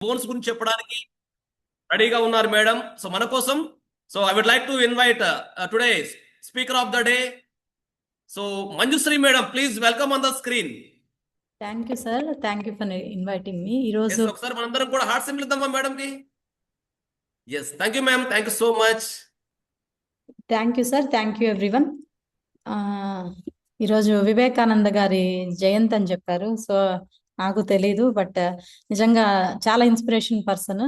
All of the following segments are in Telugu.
బోన్స్ గురించి చెప్పడానికి రెడీగా ఉన్నారు మేడం. సో మన కోసం so I would like to invite today speaker of the day. So Manjushree madam, please welcome on the screen. Thank you sir, thank you for inviting me. ఈరోజు ఒకసారి మనందరం కూడా హార్ట్ సింబల్ ఇద్దామా మేడం కి? Yes, thank you ma'am, thank you so much. Thank you sir, thank you everyone. ఈరోజు వివేకానంద గారి జయంతి అని చెప్పారు. సో నాకు తెలీదు, బట్ నిజంగా చాలా ఇన్స్పిరేషన్ పర్సన్.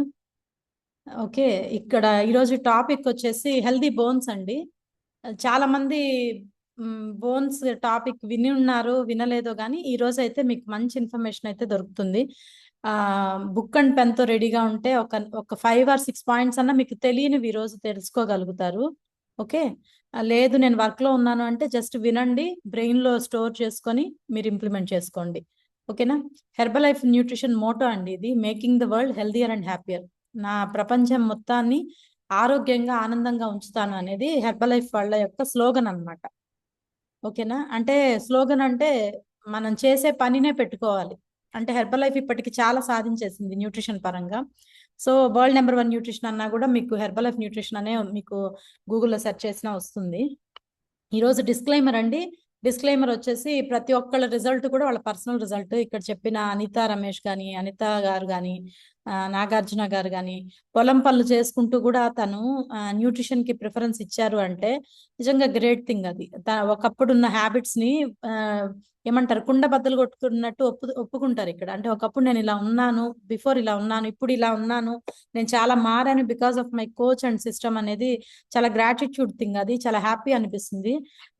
ఓకే, ఇక్కడ ఈరోజు టాపిక్ వచ్చేసి హెల్దీ బోన్స్ అండి. చాలా మంది బోన్స్ టాపిక్ విని ఉన్నారు, వినలేదో కానీ ఈ రోజు అయితే మీకు మంచి ఇన్ఫర్మేషన్ అయితే దొరుకుతుంది. బుక్ అండ్ పెన్ తో రెడీగా ఉంటే ఒక 5 or 6 పాయింట్స్ అన్న మీకు తెలియనివి ఈ రోజు తెలుసుకోగలుగుతారు. ఓకే, లేదు నేను వర్క్ లో ఉన్నాను అంటే జస్ట్ వినండి, బ్రెయిన్ లో స్టోర్ చేసుకొని మీరు ఇంప్లిమెంట్ చేసుకోండి. ఓకేనా? హెర్బల్ లైఫ్ న్యూట్రిషన్ మోటో అండి ఇది, making the world healthier and happier. నా ప్రపంచం మొత్తాన్ని ఆరోగ్యంగా ఆనందంగా ఉంచుతాను అనేది హెర్బల్ లైఫ్ వాళ్ళ యొక్క స్లోగన్ అన్నమాట. ఓకేనా? అంటే స్లోగన్ అంటే మనం చేసే పనినే పెట్టుకోవాలి. అంటే హెర్బల్ లైఫ్ ఇప్పటికి చాలా సాధించేసింది న్యూట్రిషన్ పరంగా. సో వరల్డ్ నెంబర్ 1 న్యూట్రిషన్ అన్నా కూడా మీకు హెర్బల్ లైఫ్ న్యూట్రిషన్ అనే మీకు గూగుల్లో సెర్చ్ చేసినా వస్తుంది. ఈరోజు డిస్క్లైమర్ అండి. డిస్క్లైమర్ వచ్చేసి ప్రతి ఒక్కళ్ళ రిజల్ట్ కూడా వాళ్ళ పర్సనల్ రిజల్ట్. ఇక్కడ చెప్పిన అనిత రమేష్ కానీ, అనిత గారు కానీ, నాగార్జున గారు కానీ పొలం పనులు చేసుకుంటూ కూడా తను న్యూట్రిషన్ కి ప్రిఫరెన్స్ ఇచ్చారు అంటే నిజంగా గ్రేట్ థింగ్ అది. ఒకప్పుడు ఉన్న హ్యాబిట్స్ ని ఏమంటారు, కుండ బద్దలు కొట్టుకున్నట్టు ఒప్పుకుంటారు ఇక్కడ. అంటే ఒకప్పుడు నేను ఇలా ఉన్నాను, బిఫోర్ ఇలా ఉన్నాను, ఇప్పుడు ఇలా ఉన్నాను, నేను చాలా మారాను because of my coach and system అనేది చాలా గ్రాటిట్యూడ్ థింగ్. అది చాలా హ్యాపీ అనిపిస్తుంది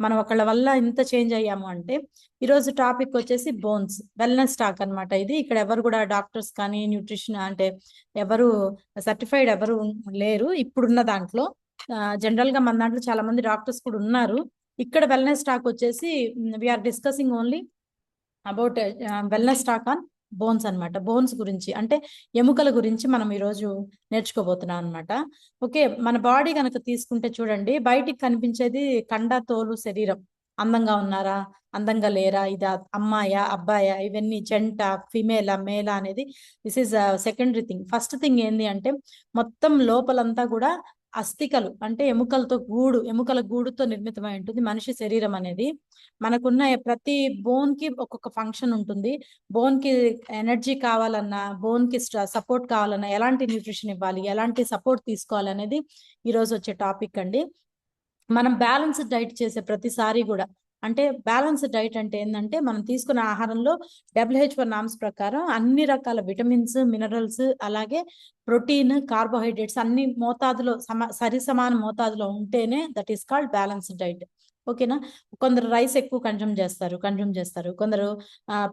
మనం ఒకళ్ళ వల్ల ఇంత చేంజ్ అయ్యాము అంటే. ఈరోజు టాపిక్ వచ్చేసి బోన్స్ వెల్నెస్ టాక్ అనమాట. ఇది ఇక్కడ ఎవరు కూడా డాక్టర్స్ కానీ న్యూట్రిషన్ అంటే ఎవరు సర్టిఫైడ్ ఎవరు లేరు ఇప్పుడున్న దాంట్లో. జనరల్ గా మన దాంట్లో చాలా మంది డాక్టర్స్ కూడా ఉన్నారు. ఇక్కడ వెల్నెస్ టాక్ వచ్చేసి we are discussing only about wellness talk on bones అన్నమాట. బోన్స్ గురించి అంటే ఎముకల గురించి మనం ఈరోజు నేర్చుకోబోతున్నాం అనమాట. ఓకే, మన బాడీ కనుక తీసుకుంటే చూడండి, బయటికి కనిపించేది కండ, తోలు, శరీరం. అందంగా ఉన్నారా, అందంగా లేరా, ఇది అమ్మాయా అబ్బాయా, ఇవన్నీ జంట, ఫిమేలా, మేలా అనేది this is secondary thing. First thing ఏంది అంటే మొత్తం లోపలంతా కూడా అస్థికలు అంటే ఎముకలతో ఎముకల గూడుతో నిర్మితమై ఉంటుంది మనిషి శరీరం అనేది. మనకున్న ప్రతి బోన్ కి ఒక్కొక్క ఫంక్షన్ ఉంటుంది. బోన్ కి ఎనర్జీ కావాలన్నా, బోన్ కి సపోర్ట్ కావాలన్నా ఎలాంటి న్యూట్రిషన్ ఇవ్వాలి, ఎలాంటి సపోర్ట్ తీసుకోవాలి అనేది ఈ రోజు వచ్చే టాపిక్ అండి. మనం బ్యాలెన్స్డ్ డైట్ చేసే ప్రతిసారి కూడా, అంటే బ్యాలెన్స్డ్ డైట్ అంటే ఏంటంటే మనం తీసుకున్న ఆహారంలో WHO నామ్స్ ప్రకారం అన్ని రకాల విటమిన్స్, మినరల్స్, అలాగే ప్రోటీన్, కార్బోహైడ్రేట్స్ అన్ని మోతాదులో సరి సమాన మోతాదులో ఉంటేనే that is called balanced diet. ఓకేనా? కొందరు రైస్ ఎక్కువ కన్జ్యూమ్ చేస్తారు, కొందరు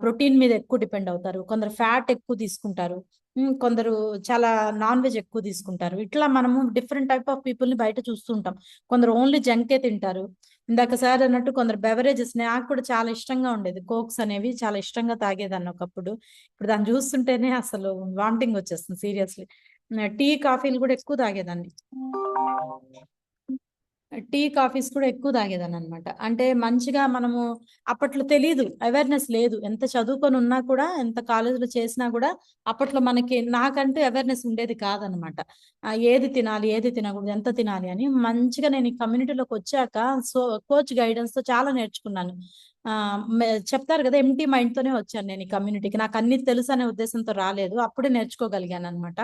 ప్రోటీన్ మీద ఎక్కువ డిపెండ్ అవుతారు, కొందరు ఫ్యాట్ ఎక్కువ తీసుకుంటారు, కొందరు చాలా నాన్ వెజ్ ఎక్కువ తీసుకుంటారు. ఇట్లా మనము డిఫరెంట్ టైప్ ఆఫ్ పీపుల్ ని బయట చూస్తుంటాం. కొందరు ఓన్లీ జంకే తింటారు. ఇందాక సార్ అన్నట్టు కొందరు బెవరేజెస్, నాకు కూడా చాలా ఇష్టంగా ఉండేది, కోక్స్ అనేవి చాలా ఇష్టంగా తాగేదాన్ని ఒకప్పుడు. ఇప్పుడు దాన్ని చూస్తుంటేనే అసలు వామిటింగ్ వచ్చేస్తుంది సీరియస్లీ. టీ కాఫీలు కూడా ఎక్కువ తాగేదాన్ని, టీ కాఫీస్ కూడా ఎక్కువ తాగేదాన్ని అనమాట. అంటే మంచిగా మనము అప్పట్లో తెలీదు, అవేర్నెస్ లేదు. ఎంత చదువుకొని ఉన్నా కూడా, ఎంత కాలేజీలో చేసినా కూడా అప్పట్లో మనకి నాకంటూ అవేర్నెస్ ఉండేది కాదనమాట. ఏది తినాలి, ఏది తినకూడదు, ఎంత తినాలి అని. మంచిగా నేను ఈ కమ్యూనిటీలోకి వచ్చాక సో కోచ్ గైడెన్స్ తో చాలా నేర్చుకున్నాను. చెప్తారు కదా, ఎంటీ మైండ్ తోనే వచ్చాను నేను ఈ కమ్యూనిటీకి. నాకు అన్ని తెలుసు అనే ఉద్దేశంతో రాలేదు, అప్పుడే నేర్చుకోగలిగాను అనమాట.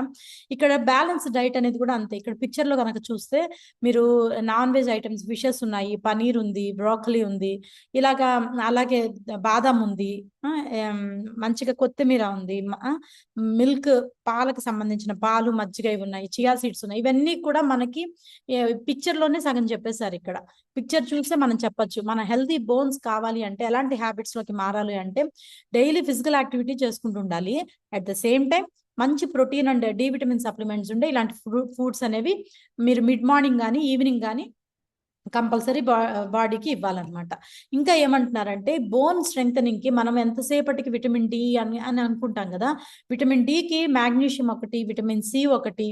ఇక్కడ బ్యాలెన్స్ డైట్ అనేది కూడా అంతే. ఇక్కడ పిక్చర్ లో కనుక చూస్తే మీరు నాన్ వెజ్ ఐటమ్స్, ఫిషెస్ ఉన్నాయి, పనీర్ ఉంది, బ్రోకలీ ఉంది, ఇలాగా, అలాగే బాదం ఉంది, మంచిగా కొత్తిమీర ఉంది, మిల్క్, పాలకు సంబంధించిన పాలు, మజ్జిగ ఇవి ఉన్నాయి, చియా సీడ్స్ ఉన్నాయి. ఇవన్నీ కూడా మనకి పిక్చర్ లోనే సగం చెప్పేశారు. ఇక్కడ పిక్చర్ చూస్తే మనం చెప్పొచ్చు మన హెల్తీ బోన్స్ కావాలి అంటే ఎలాంటి హ్యాబిట్స్ లోకి మారాలి అంటే డైలీ ఫిజికల్ యాక్టివిటీ చేసుకుంటూ ఉండాలి. అట్ ద సేమ్ టైం మంచి protein and D vitamin supplements ఉండే ఇలాంటి ఫుడ్స్ అనేవి మీరు మిడ్ మార్నింగ్ కానీ ఈవినింగ్ కానీ కంపల్సరీ బాడీకి ఇవ్వాలన్నమాట. ఇంకా ఏమంటున్నారంటే బోన్ స్ట్రెంగ్ కి మనం ఎంతసేపటికి విటమిన్ డి అని అనుకుంటాం కదా, విటమిన్ డికి మాగ్నీషియం ఒకటి, విటమిన్ సి ఒకటి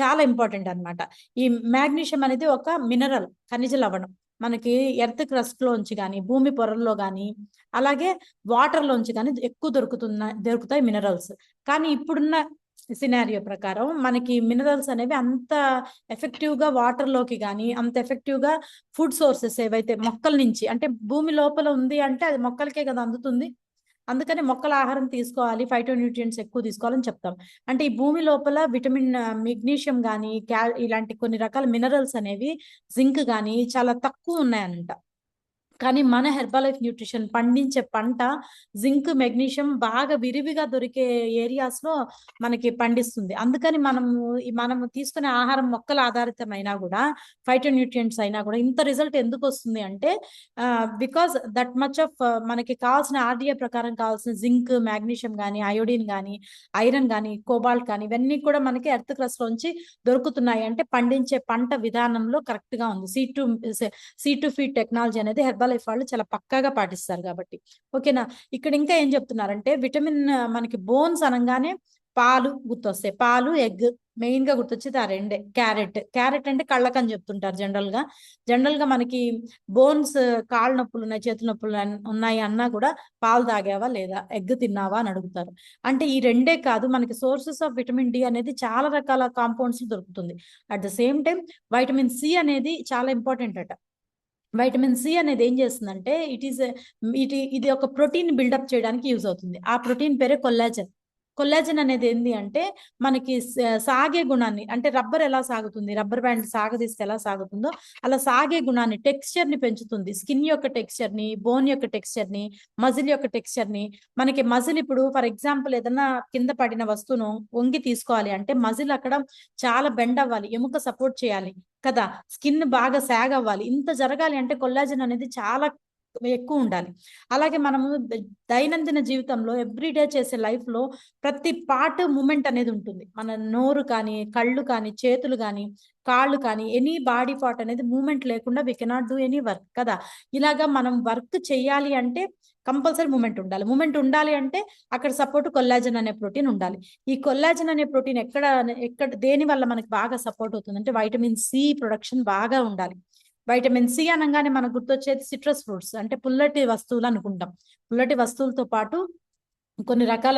చాలా ఇంపార్టెంట్ అనమాట. ఈ మాగ్నీషియం అనేది ఒక మినరల్, ఖనిజ లవణం. మనకి ఎర్త్ క్రస్ట్ లోంచి కానీ, భూమి పొరల్లో కానీ, అలాగే వాటర్ లోంచి కానీ ఎక్కువ దొరుకుతాయి మినరల్స్. కానీ ఇప్పుడున్న సినారియో ప్రకారం మనకి మినరల్స్ అనేవి అంత ఎఫెక్టివ్ గా వాటర్ లోకి కానీ అంత ఎఫెక్టివ్ గా ఫుడ్ సోర్సెస్ ఏవైతే మొక్కల నుంచి, అంటే భూమి లోపల ఉంది అంటే అది మొక్కలకే కదా అందుతుంది. అందుకని మొక్కల ఆహారం తీసుకోవాలి, ఫైటోన్యూట్రియంట్స్ ఎక్కువ తీసుకోవాలని చెప్తాం. అంటే ఈ భూమి లోపల విటమిన్ మెగ్నీషియం కానీ ఇలాంటి కొన్ని రకాల మినరల్స్ అనేవి, జింక్ కానీ చాలా తక్కువ ఉన్నాయన్నమాట. కానీ మన హెర్బలైఫ్ న్యూట్రిషన్ పండించే పంట జింక్ మెగ్నీషియం బాగా విరివిగా దొరికే ఏరియాస్ లో మనకి పండిస్తుంది. అందుకని మనము తీసుకునే ఆహారం మొక్కల ఆధారితమైనా కూడా, ఫైటోన్యూట్రియంట్స్ అయినా కూడా ఇంత రిజల్ట్ ఎందుకు వస్తుంది అంటే బికాస్ దట్ మచ్ ఆఫ్ మనకి కావాల్సిన ఆర్డిఏ ప్రకారం కావాల్సిన జింక్, మాగ్నీషియం కానీ, అయోడిన్ కానీ, ఐరన్ కానీ, కోబాల్ట్ కానీ ఇవన్నీ కూడా మనకి ఎర్త్ క్రస్ట్ లోంచి దొరుకుతున్నాయి. అంటే పండించే పంట విధానంలో కరెక్ట్ గా ఉంది. సీ టు ఫీడ్ టెక్నాలజీ అనేది హెర్బల్ లైఫ్ వాళ్ళు చాలా పక్కాగా పాటిస్తారు కాబట్టి. ఓకేనా. ఇక్కడ ఇంకా ఏం చెప్తున్నారంటే విటమిన్ మనకి బోన్స్ అనగానే పాలు గుర్తొస్తాయి. పాలు, ఎగ్ మెయిన్ గా గుర్తొచ్చేది ఆ రెండే. క్యారెట్ అంటే కళ్ళకని చెప్తుంటారు జనరల్ గా మనకి బోన్స్, కాళ్ళ నొప్పులు ఉన్నాయి, చేతుల నొప్పులు ఉన్నాయి అన్నా కూడా పాలు తాగావా లేదా, ఎగ్ తిన్నావా అని అడుగుతారు. అంటే ఈ రెండే కాదు, మనకి సోర్సెస్ ఆఫ్ విటమిన్ డి అనేది చాలా రకాల కాంపౌండ్స్ దొరుకుతుంది. At the same time vitamin C అనేది చాలా ఇంపార్టెంట్ అట. వైటమిన్ సి అనేది ఏం చేస్తుందంటే ఇది ఒక ప్రోటీన్ బిల్డప్ చేయడానికి యూజ్ అవుతుంది. ఆ ప్రోటీన్ పేరే కొల్లాజన్. కొల్లాజన్ అనేది ఏంటి అంటే మనకి సాగే గుణాన్ని, అంటే రబ్బర్ ఎలా సాగుతుంది, రబ్బర్ బ్యాండ్ సాగదీస్తే ఎలా సాగుతుందో అలా సాగే గుణాన్ని, టెక్స్చర్ ని పెంచుతుంది. స్కిన్ యొక్క టెక్స్చర్ ని, బోన్ యొక్క టెక్స్చర్ ని, మజిల్ యొక్క టెక్స్చర్ ని. మనకి మజిల్ ఇప్పుడు ఫర్ ఎగ్జాంపుల్ ఏదన్నా కింద పడిన వస్తువును వంగి తీసుకోవాలి అంటే మజిల్ అక్కడ చాలా బెండ్ అవ్వాలి, ఎముక సపోర్ట్ చేయాలి కదా, స్కిన్ బాగా సాగ్ అవ్వాలి. ఇంత జరగాలి అంటే కొల్లాజన్ అనేది చాలా ఎక్కువ ఉండాలి. అలాగే మనము దైనందిన జీవితంలో ఎవ్రీడే చేసే లైఫ్ లో ప్రతి పార్ట్ మూమెంట్ అనేది ఉంటుంది. మన నోరు కానీ, కళ్ళు కానీ, చేతులు కానీ, కాళ్ళు కానీ, ఎనీ బాడీ పార్ట్ అనేది మూమెంట్ లేకుండా we cannot do any work కదా. ఇలాగా మనం వర్క్ చేయాలి అంటే కంపల్సరీ మూమెంట్ ఉండాలి. మూమెంట్ ఉండాలి అంటే అక్కడ సపోర్ట్ కొల్లాజన్ అనే ప్రోటీన్ ఉండాలి. ఈ కొల్లాజన్ అనే ప్రోటీన్ ఎక్కడ దేని వల్ల మనకి బాగా సపోర్ట్ అవుతుంది అంటే వైటమిన్ సి ప్రొడక్షన్ బాగా ఉండాలి. వైటమిన్ సి అనగానే మనకు గుర్తొచ్చేది సిట్రస్ ఫ్రూట్స్, అంటే పుల్లటి వస్తువులు అనుకుంటాం. పుల్లటి వస్తువులతో పాటు కొన్ని రకాల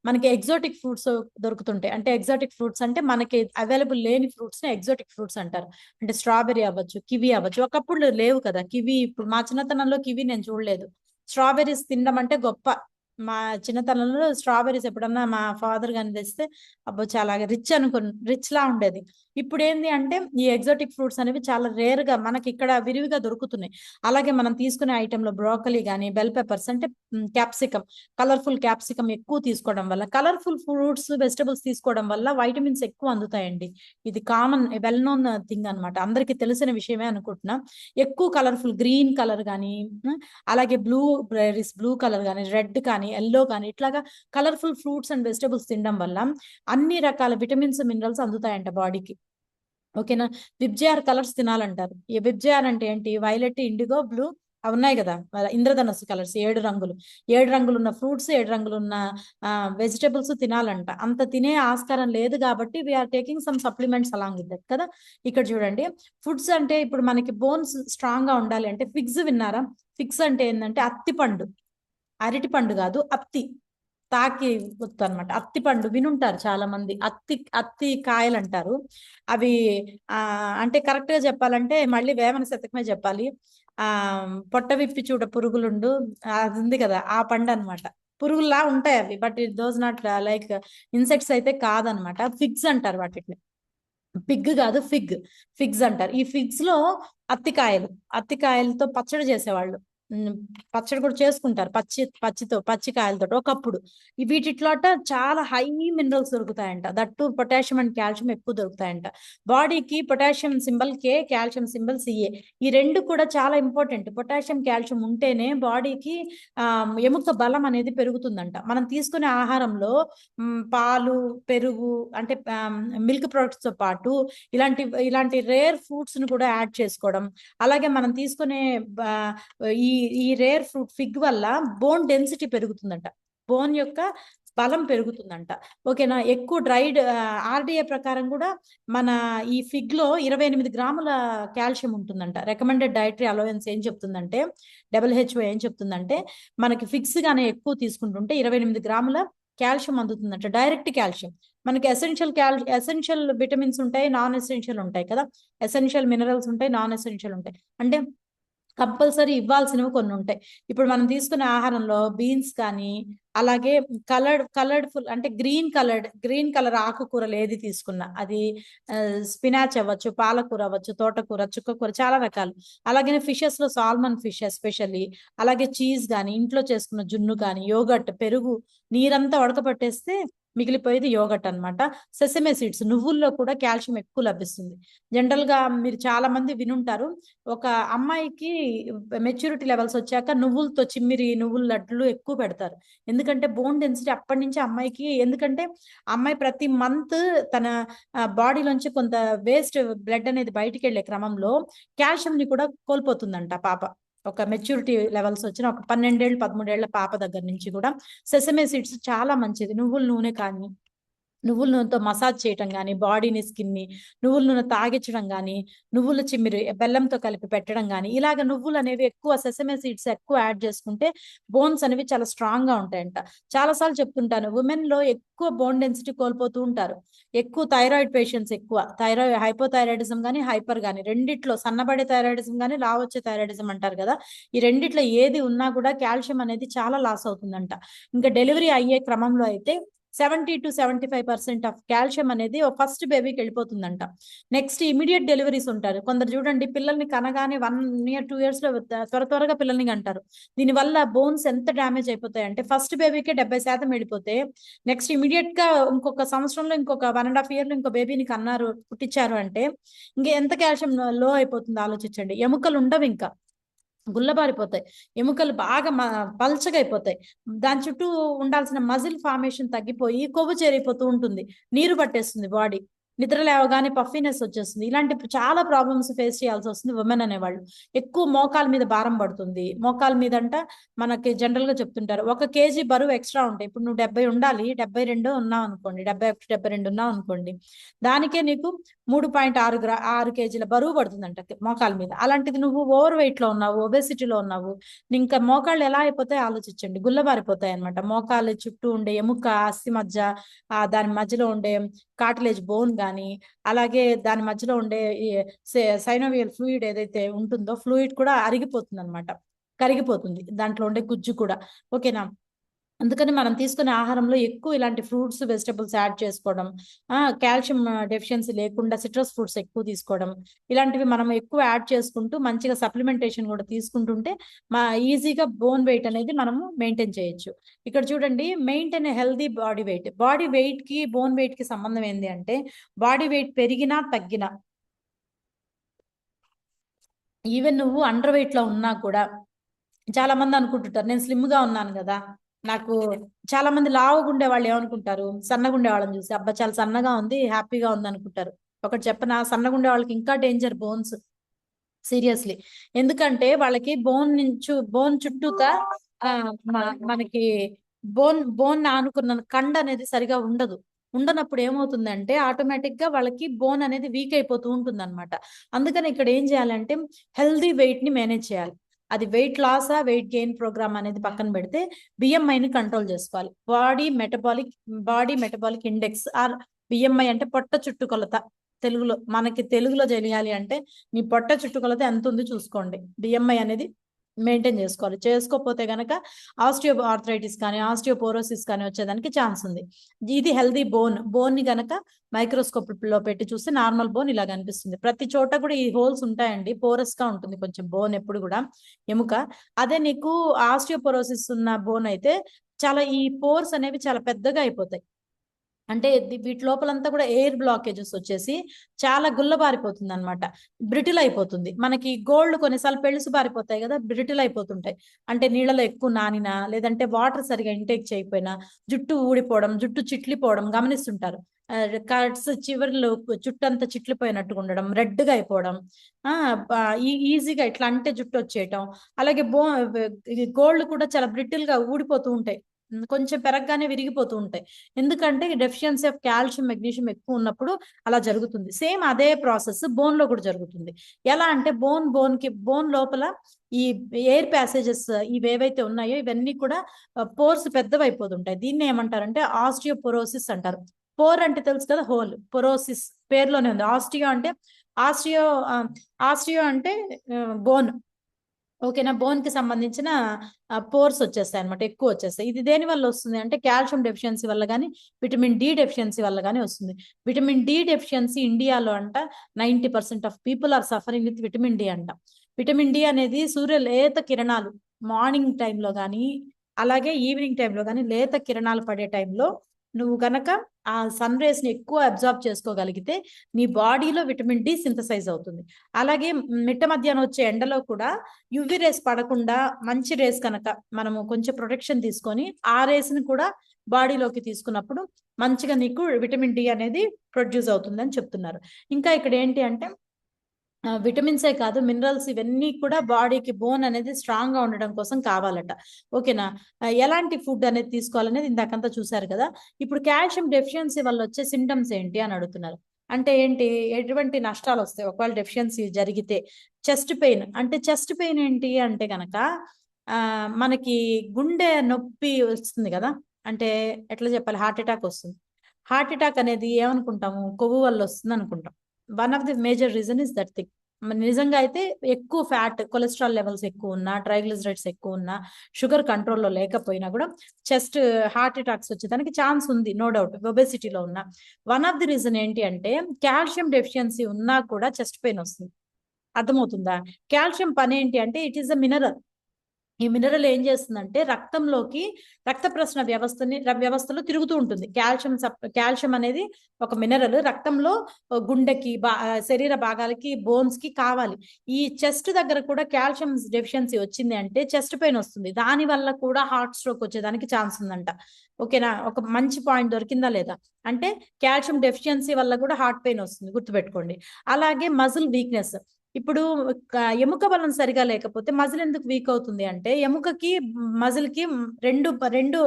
మనకి ఎగ్జోటిక్ ఫ్రూట్స్ దొరుకుతుంటాయి. అంటే ఎగ్జోటిక్ ఫ్రూట్స్ అంటే మనకి అవైలబుల్ లేని ఫ్రూట్స్ ని ఎగ్జోటిక్ ఫ్రూట్స్ అంటారు. అంటే స్ట్రాబెర్రీ అవ్వచ్చు, కివి అవ్వచ్చు. ఒకప్పుడు లేవు కదా కివి. ఇప్పుడు మా చిన్నతనంలో కివి నేను చూడలేదు. స్ట్రాబెర్రీస్ తినడం అంటే గొప్ప. మా చిన్నతనంలో స్ట్రాబెర్రీస్ ఎప్పుడన్నా మా ఫాదర్ గాని తెస్తే అబ్బో చాలా రిచ్ లా ఉండేది. ఇప్పుడు ఏంది అంటే ఈ ఎగ్జోటిక్ ఫ్రూట్స్ అనేవి చాలా రేర్ గా మనకి ఇక్కడ విరివిగా దొరుకుతున్నాయి. అలాగే మనం తీసుకునే ఐటెంలో బ్రోకలీ కానీ, బెల్ పెప్పర్స్ అంటే క్యాప్సికం, కలర్ఫుల్ క్యాప్సికం ఎక్కువ తీసుకోవడం వల్ల, కలర్ఫుల్ ఫ్రూట్స్, వెజిటబుల్స్ తీసుకోవడం వల్ల వైటమిన్స్ ఎక్కువ అందుతాయండి. ఇది కామన్ వెల్ నోన్ థింగ్ అనమాట, అందరికి తెలిసిన విషయమే అనుకుంటున్నా. ఎక్కువ కలర్ఫుల్ గ్రీన్ కలర్ కానీ, అలాగే బ్లూ కలర్ కానీ, రెడ్ కానీ, ఎల్లో కానీ, ఇట్లాగా కలర్ఫుల్ ఫ్రూట్స్ అండ్ వెజిటబుల్స్ తినడం వల్ల అన్ని రకాల విటమిన్స్, మినరల్స్ అందుతాయంట బాడీకి. ఓకేనా. విబ్జిఆర్ కలర్స్ తినాలంటారు. ఈ విబ్జిఆర్ అంటే ఏంటి, వైలెట్, ఇండిగో, బ్లూ అవి ఉన్నాయి కదా, ఇంద్రధనస్సు కలర్స్, 7 రంగులు. 7 రంగులు ఉన్న ఫ్రూట్స్, 7 రంగులు ఉన్న వెజిటబుల్స్ తినాలంట. అంత తినే ఆస్కారం లేదు కాబట్టి we are taking some supplements along with that కదా. ఇక్కడ చూడండి, ఫుడ్స్ అంటే ఇప్పుడు మనకి బోన్స్ స్ట్రాంగ్ గా ఉండాలి అంటే ఫిగ్స్ విన్నారా. ఫిగ్స్ అంటే ఏంటంటే అత్తి పండు, అరటి పండు కాదు, అత్తి, తాకి గుర్తు అనమాట. అత్తి పండు వినుంటారు చాలా మంది. అత్తి కాయలు అంటారు అవి. అంటే కరెక్ట్ గా చెప్పాలంటే మళ్ళీ వేమన శతకమే చెప్పాలి. పొట్ట విప్పి చూడ పురుగులుండు, అది ఉంది కదా, ఆ పండు అనమాట. పురుగుల్లా ఉంటాయి అవి, but it those not like insects అయితే కాదనమాట. ఫిగ్స్ అంటారు వాటిని. పిగ్ కాదు, ఫిగ్స్ అంటారు. ఈ ఫిగ్స్ లో అత్తికాయలతో పచ్చడి చేసేవాళ్ళు. పచ్చడి కూడా చేసుకుంటారు పచ్చి కాయలతో ఒకప్పుడు. వీటిట్లోట చాలా హై మినరల్స్ దొరుకుతాయంట. దట్టు పొటాషియం అండ్ కాల్షియం ఎక్కువ దొరుకుతాయంట. బాడీకి potassium symbol K, calcium symbol C A. ఈ రెండు కూడా చాలా ఇంపార్టెంట్. పొటాషియం, కాల్షియం ఉంటేనే బాడీకి ఎముక బలం అనేది పెరుగుతుందంట. మనం తీసుకునే ఆహారంలో పాలు, పెరుగు అంటే మిల్క్ ప్రొడక్ట్స్ తో పాటు ఇలాంటి రేర్ ఫ్రూట్స్ ని కూడా యాడ్ చేసుకోవడం. అలాగే మనం తీసుకునే ఈ రేర్ ఫ్రూట్ ఫిగ్ వల్ల బోన్ డెన్సిటీ పెరుగుతుందంట, బోన్ యొక్క బలం పెరుగుతుందంట. ఓకేనా. ఎక్కువ డ్రైడ్ ఆర్డిఏ ప్రకారం కూడా మన ఈ ఫిగ్ లో 28 గ్రాముల కాల్షియం ఉంటుందంట. రికమెండెడ్ డైటరీ అలవెన్స్ ఏం చెప్తుందంటే, WHO ఏం చెప్తుందంటే మనకి ఫిగ్స్ గానే ఎక్కువ తీసుకుంటుంటే 28 గ్రాముల కాల్షియం అందుతుందంట, డైరెక్ట్ కాల్షియం. మనకి ఎసెన్షియల్ విటమిన్స్ ఉంటాయి, నాన్ ఎసెన్షియల్ ఉంటాయి కదా. ఎసెన్షియల్ మినరల్స్ ఉంటాయి, నాన్ ఎసెన్షియల్ ఉంటాయి. అంటే కంపల్సరీ ఇవ్వాల్సినవి కొన్ని ఉంటాయి. ఇప్పుడు మనం తీసుకునే ఆహారంలో బీన్స్ కానీ, అలాగే కలర్డ్ అంటే గ్రీన్ కలర్ ఆకుకూరలు ఏది తీసుకున్నా, అది స్పినాచ్ అవ్వచ్చు, పాలకూర అవ్వచ్చు, తోటకూర, చుక్కకూర, చాలా రకాలు. అలాగే ఫిషెస్ లో సాల్మన్ ఫిష్ ఎస్పెషల్లీ, అలాగే చీజ్ కానీ, ఇంట్లో చేసుకున్న జున్ను కానీ, యోగట్, పెరుగు, నీరంతా ఉడకబట్టేస్తే మిగిలిపోయేది యోగట్ అన్నమాట. సెసమే సీడ్స్, నువ్వుల్లో కూడా కాల్షియం ఎక్కువ లభిస్తుంది. జనరల్ గా మీరు చాలా మంది వినుంటారు, ఒక అమ్మాయికి మెచ్యూరిటీ లెవెల్స్ వచ్చాక నువ్వులతో చిమ్మిరి నువ్వుల లడ్లు ఎక్కువ పెడతారు. ఎందుకంటే బోన్ డెన్సిటీ అప్పటి నుంచి అమ్మాయికి, ఎందుకంటే అమ్మాయి ప్రతి మంత్ తన బాడీలోంచి కొంత వేస్ట్ బ్లడ్ అనేది బయటికి వెళ్ళే క్రమంలో కాల్షియం ని కూడా కోల్పోతుందంట పాప. ఒక మెచ్యూరిటీ లెవెల్స్ వచ్చిన ఒక 12 ఏళ్ళు 13 ఏళ్ల పాప దగ్గర నుంచి కూడా సెసమే సీడ్స్ చాలా మంచిది. నువ్వుల నూనె కానీ, నువ్వుల నూనెతో మసాజ్ చేయటం కానీ, బాడీని, స్కిన్ని నువ్వుల నూనె తాగించడం కానీ, నువ్వుల చిమ్మిరి బెల్లంతో కలిపి పెట్టడం కానీ, ఇలాగ నువ్వులు అనేవి ఎక్కువ, సెసమే సీడ్స్ ఎక్కువ యాడ్ చేసుకుంటే బోన్స్ అనేవి చాలా స్ట్రాంగ్ గా ఉంటాయంట. చాలాసార్లు చెప్తుంటాను, ఉమెన్ లో ఎక్కువ బోన్ డెన్సిటీ కోల్పోతూ ఉంటారు. ఎక్కువ థైరాయిడ్ పేషెంట్స్, ఎక్కువ హైపోథైరాయిడిజం కానీ, హైపర్ కానీ, రెండిట్లో సన్నబడే థైరాయిడిజం కానీ, లావొచ్చే థైరాయిడిజం అంటారు కదా, ఈ రెండిట్లో ఏది ఉన్నా కూడా కాల్షియం అనేది చాలా లాస్ అవుతుందంట. ఇంకా డెలివరీ అయ్యే క్రమంలో అయితే 70 to 75% ఆఫ్ కాల్షియం అనేది ఫస్ట్ బేబీకి వెళ్ళిపోతుందంట. నెక్స్ట్ ఇమీడియట్ డెలివరీస్ ఉంటారు కొందరు, చూడండి పిల్లల్ని కనగానే 1 year 2 years లో త్వరగా పిల్లల్ని కంటారు. దీనివల్ల బోన్స్ ఎంత డ్యామేజ్ అయిపోతాయి అంటే, ఫస్ట్ బేబీకే 70% వెళ్ళిపోతే, నెక్స్ట్ ఇమీడియట్ గా ఇంకొక సంవత్సరంలో, ఇంకొక 1.5 year లో ఇంకో బేబీని కన్నారు, పుట్టించారు అంటే ఇంకా ఎంత కాల్షియం లో అయిపోతుందో ఆలోచించండి. ఎముకలు ఉండవు, ఇంకా గుల్లబారిపోతాయి, ఎముకలు బాగా పల్చగా అయిపోతాయి, దాని చుట్టూ ఉండాల్సిన మజిల్ ఫార్మేషన్ తగ్గిపోయి కొవ్వు చేరిపోతూ ఉంటుంది, నీరు పట్టేస్తుంది బాడీ, నిద్ర లేవగానే పఫీనెస్ వచ్చేస్తుంది. ఇలాంటి చాలా ప్రాబ్లమ్స్ ఫేస్ చేయాల్సి వస్తుంది ఉమెన్ అనేవాళ్ళు. ఎక్కువ మోకాల మీద భారం పడుతుంది. మోకాల మీద అంట మనకి జనరల్ గా చెప్తుంటారు, 1 kg బరువు ఎక్స్ట్రా ఉంటాయి. ఇప్పుడు నువ్వు 70 ఉండాలి, 72 ఉన్నావు అనుకోండి, 71 72 ఉన్నావు అనుకోండి, దానికే నీకు 3.6 kgల బరువు పడుతుందంట మోకాల మీద. అలాంటిది నువ్వు ఓవర్ వెయిట్ లో ఉన్నావు, ఒబేసిటీలో ఉన్నావు, ఇంకా మోకాళ్ళు ఎలా అయిపోతాయి ఆలోచించండి, గుల్లబారిపోతాయి అనమాట. మోకాళ్ళ చుట్టూ ఉండే ఎముక, అస్థి మధ్య, దాని మధ్యలో ఉండే కార్టిలేజ్ బోన్ కానీ, అలాగే దాని మధ్యలో ఉండే సైనోవియల్ ఫ్లూయిడ్ ఏదైతే ఉంటుందో, ఫ్లూయిడ్ కూడా అరిగిపోతుంది అనమాట, కరిగిపోతుంది దాంట్లో ఉండే గుజ్జు కూడా. ఓకేనా. అందుకని మనం తీసుకునే ఆహారంలో ఎక్కువ ఇలాంటి ఫ్రూట్స్, వెజిటబుల్స్ యాడ్ చేసుకోవడం, కాల్షియం డెఫిషియన్సీ లేకుండా సిట్రస్ ఫ్రూట్స్ ఎక్కువ తీసుకోవడం, ఇలాంటివి మనం ఎక్కువ యాడ్ చేసుకుంటూ మంచిగా సప్లిమెంటేషన్ కూడా తీసుకుంటుంటే ఈజీగా బోన్ వెయిట్ అనేది మనము మెయింటైన్ చేయొచ్చు. ఇక్కడ చూడండి, maintain healthy body weight. Body weight కి బోన్ వెయిట్ కి సంబంధం ఏంటి అంటే, బాడీ వెయిట్ పెరిగినా తగ్గినా, ఈవెన్ నువ్వు అండర్ వెయిట్ లో ఉన్నా కూడా, చాలా మంది అనుకుంటుంటారు నేను స్లిమ్ గా ఉన్నాను కదా, నాకు చాలా మంది లావుగా ఉండే వాళ్ళు ఏమనుకుంటారు, సన్నగా ఉండే వాళ్ళని చూసి అబ్బా చాలా సన్నగా ఉంది, హ్యాపీగా ఉంది అనుకుంటారు. ఒకటి చెప్పనా, సన్నగా ఉండే వాళ్ళకి ఇంకా డేంజర్ బోన్స్, సీరియస్లీ. ఎందుకంటే వాళ్ళకి బోన్ చుట్టూతా మనకి బోన్ ఆనుకున్న కండ అనేది సరిగా ఉండనప్పుడు ఏమవుతుందంటే ఆటోమేటిక్ గా వాళ్ళకి బోన్ అనేది వీక్ అయిపోతూ ఉంటుంది అనమాట. అందుకని ఇక్కడ ఏం చేయాలంటే హెల్దీ వెయిట్ ని మేనేజ్ చేయాలి. అది వెయిట్ లాసా వెయిట్ గెయిన్ ప్రోగ్రామ్ అనేది పక్కన పెడితే బిఎంఐని కంట్రోల్ చేసుకోవాలి. Body metabolic index or BMI అంటే పొట్ట చుట్టుకొలత. మనకి తెలుగులో తెలియాలి అంటే మీ పొట్ట చుట్టుకొలత ఎంత ఉంది చూసుకోండి. బిఎంఐ అనేది మెయింటైన్ చేసుకోవాలి. చేసుకోకపోతే గనక ఆస్టియో ఆర్థరైటిస్ కానీ, ఆస్టియోపోరోసిస్ కానీ వచ్చేదానికి ఛాన్స్ ఉంది. ఇది హెల్దీ బోన్ ని గనక మైక్రోస్కోప్ లో పెట్టి చూస్తే నార్మల్ బోన్ ఇలా కనిపిస్తుంది. ప్రతి చోట కూడా ఈ హోల్స్ ఉంటాయండి, పోరస్ గా ఉంటుంది కొంచెం బోన్ ఎప్పుడు కూడా, ఎముక. అదే నీకు ఆస్టియోపోరోసిస్ ఉన్న బోన్ అయితే చాలా ఈ పోర్స్ అనేవి చాలా పెద్దగా అయిపోతాయి. అంటే వీటి లోపలంతా కూడా ఎయిర్ బ్లాకేజెస్ వచ్చేసి చాలా గుల్లబారిపోతుంది అనమాట, బ్రిటిల్ అయిపోతుంది. మనకి గోల్డ్ కొన్నిసార్లు పెళుసు బారిపోతాయి కదా, బ్రిటిల్ అయిపోతుంటాయి. అంటే నీళ్ళలో ఎక్కువ నానినా, లేదంటే వాటర్ సరిగా ఇంటేక్ చేయకపోయినా జుట్టు ఊడిపోవడం, జుట్టు చిట్లిపోవడం గమనిస్తుంటారు. కట్స్ చివరిలో జుట్టు అంతా చిట్లిపోయినట్టుగా ఉండడం, రెడ్ గా అయిపోవడం, ఈజీగా ఇట్లా అంటే జుట్టు వచ్చేయటం. అలాగే గోల్డ్ కూడా చాలా బ్రిటిల్ గా ఊడిపోతూ ఉంటాయి. కొంచెం పెరగగానే విరిగిపోతూ ఉంటాయి. ఎందుకంటే డెఫిషియన్సీ ఆఫ్ కాల్షియం మెగ్నీషియం ఎక్కువ ఉన్నప్పుడు అలా జరుగుతుంది. సేమ్ అదే ప్రాసెస్ బోన్ లో కూడా జరుగుతుంది. ఎలా అంటే బోన్ లోపల ఈ ఎయిర్ ప్యాసేజెస్ ఇవేవైతే ఉన్నాయో ఇవన్నీ కూడా పోర్స్ పెద్దవైపోతుంటాయి. దీన్ని ఏమంటారంటే ఆస్టియోపోరోసిస్ అంటారు. పోర్ అంటే తెలుసు కదా, హోల్. పొరోసిస్ పేరులోనే ఉంది. ఆస్టియో ఆస్టియో అంటే బోన్. ఓకేనా, బోన్ కి సంబంధించిన పోర్స్ వచ్చేస్తాయి అనమాట, ఎక్కువ వచ్చేస్తాయి. ఇది దేని వల్ల వస్తుంది అంటే కాల్షియం డెఫిషియన్సీ వల్ల కానీ విటమిన్ డి డెఫిషియన్సీ వల్ల కానీ వస్తుంది. విటమిన్ డి డెఫిషియన్సీ ఇండియాలో అంట 90% of people are suffering with vitamin D అంట. విటమిన్ డి అనేది సూర్య లేత కిరణాలు మార్నింగ్ టైంలో కానీ అలాగే ఈవినింగ్ టైంలో కానీ లేత కిరణాలు పడే టైంలో నువ్వు గనక ఆ సన్ రేస్ ని ఎక్కువ అబ్జార్బ్ చేసుకోగలిగితే నీ బాడీలో విటమిన్ డి సింథసైజ్ అవుతుంది. అలాగే మిట్ట మధ్యాహ్నం వచ్చే ఎండలో కూడా యువి రేస్ పడకుండా మంచి రేస్ కనుక మనము కొంచెం ప్రొటెక్షన్ తీసుకొని ఆ రేస్ ని కూడా బాడీలోకి తీసుకున్నప్పుడు మంచిగా నీకు విటమిన్ డి అనేది ప్రొడ్యూస్ అవుతుందని చెప్తున్నారు. ఇంకా ఇక్కడ ఏంటి అంటే విటమిన్సే కాదు, మినరల్స్ ఇవన్నీ కూడా బాడీకి బోన్ అనేది స్ట్రాంగ్ గా ఉండడం కోసం కావాలట. ఓకేనా, ఎలాంటి ఫుడ్ అనేది తీసుకోవాలనేది ఇందాకంతా చూసారు కదా. ఇప్పుడు కాల్షియం డెఫిషియన్సీ వల్ల వచ్చే సింటమ్స్ ఏంటి అని అడుగుతున్నారు. అంటే ఏంటి, ఎటువంటి నష్టాలు వస్తాయి ఒకవేళ డెఫిషియన్సీ జరిగితే? Chest pain. అంటే చెస్ట్ పెయిన్ ఏంటి అంటే కనుక మనకి గుండె నొప్పి వస్తుంది కదా, అంటే ఎట్లా చెప్పాలి, హార్ట్ అటాక్ వస్తుంది. హార్ట్ అటాక్ అనేది ఏమనుకుంటాము, కొవ్వు వల్ల వస్తుంది అనుకుంటాం. One of the major reason is that thing. నిజంగా అయితే ఎక్కువ ఫ్యాట్, కొలెస్ట్రాల్ లెవెల్స్ ఎక్కువ ఉన్నా, ట్రైగ్లిజరైడ్స్ ఎక్కువ ఉన్నా, షుగర్ కంట్రోల్లో లేకపోయినా కూడా చెస్ట్ హార్ట్ అటాక్స్ వచ్చేదానికి ఛాన్స్ ఉంది, నో డౌట్. ఒబెసిటీలో ఉన్నా వన్ ఆఫ్ ది రీజన్ ఏంటి అంటే కాల్షియం డెఫిషియన్సీ ఉన్నా కూడా చెస్ట్ పెయిన్ వస్తుంది. అర్థమవుతుందా? కాల్షియం పని ఏంటి అంటే ఇట్ ఈస్ అ మినరల్. ఈ మినరల్ ఏం చేస్తుందంటే రక్తంలోకి రక్త ప్రసరణ వ్యవస్థలో తిరుగుతూ ఉంటుంది. కాల్షియం అనేది ఒక మినరల్ రక్తంలో గుండెకి శరీర భాగాలకి బోన్స్ కి కావాలి. ఈ చెస్ట్ దగ్గర కూడా కాల్షియం డెఫిషియన్సీ వచ్చింది అంటే చెస్ట్ పెయిన్ వస్తుంది. దాని వల్ల కూడా హార్ట్ స్ట్రోక్ వచ్చేదానికి ఛాన్స్ ఉందంట. ఓకేనా, ఒక మంచి పాయింట్ దొరికిందా లేదా? అంటే కాల్షియం డెఫిషియన్సీ వల్ల కూడా హార్ట్ పెయిన్ వస్తుంది, గుర్తుపెట్టుకోండి. అలాగే మజిల్ వీక్నెస్. ఇప్పుడు ఎముక బలం సరిగా లేకపోతే మజిల్ ఎందుకు వీక్ అవుతుంది అంటే ఎముకకి మజిల్ కి రెండు రెండు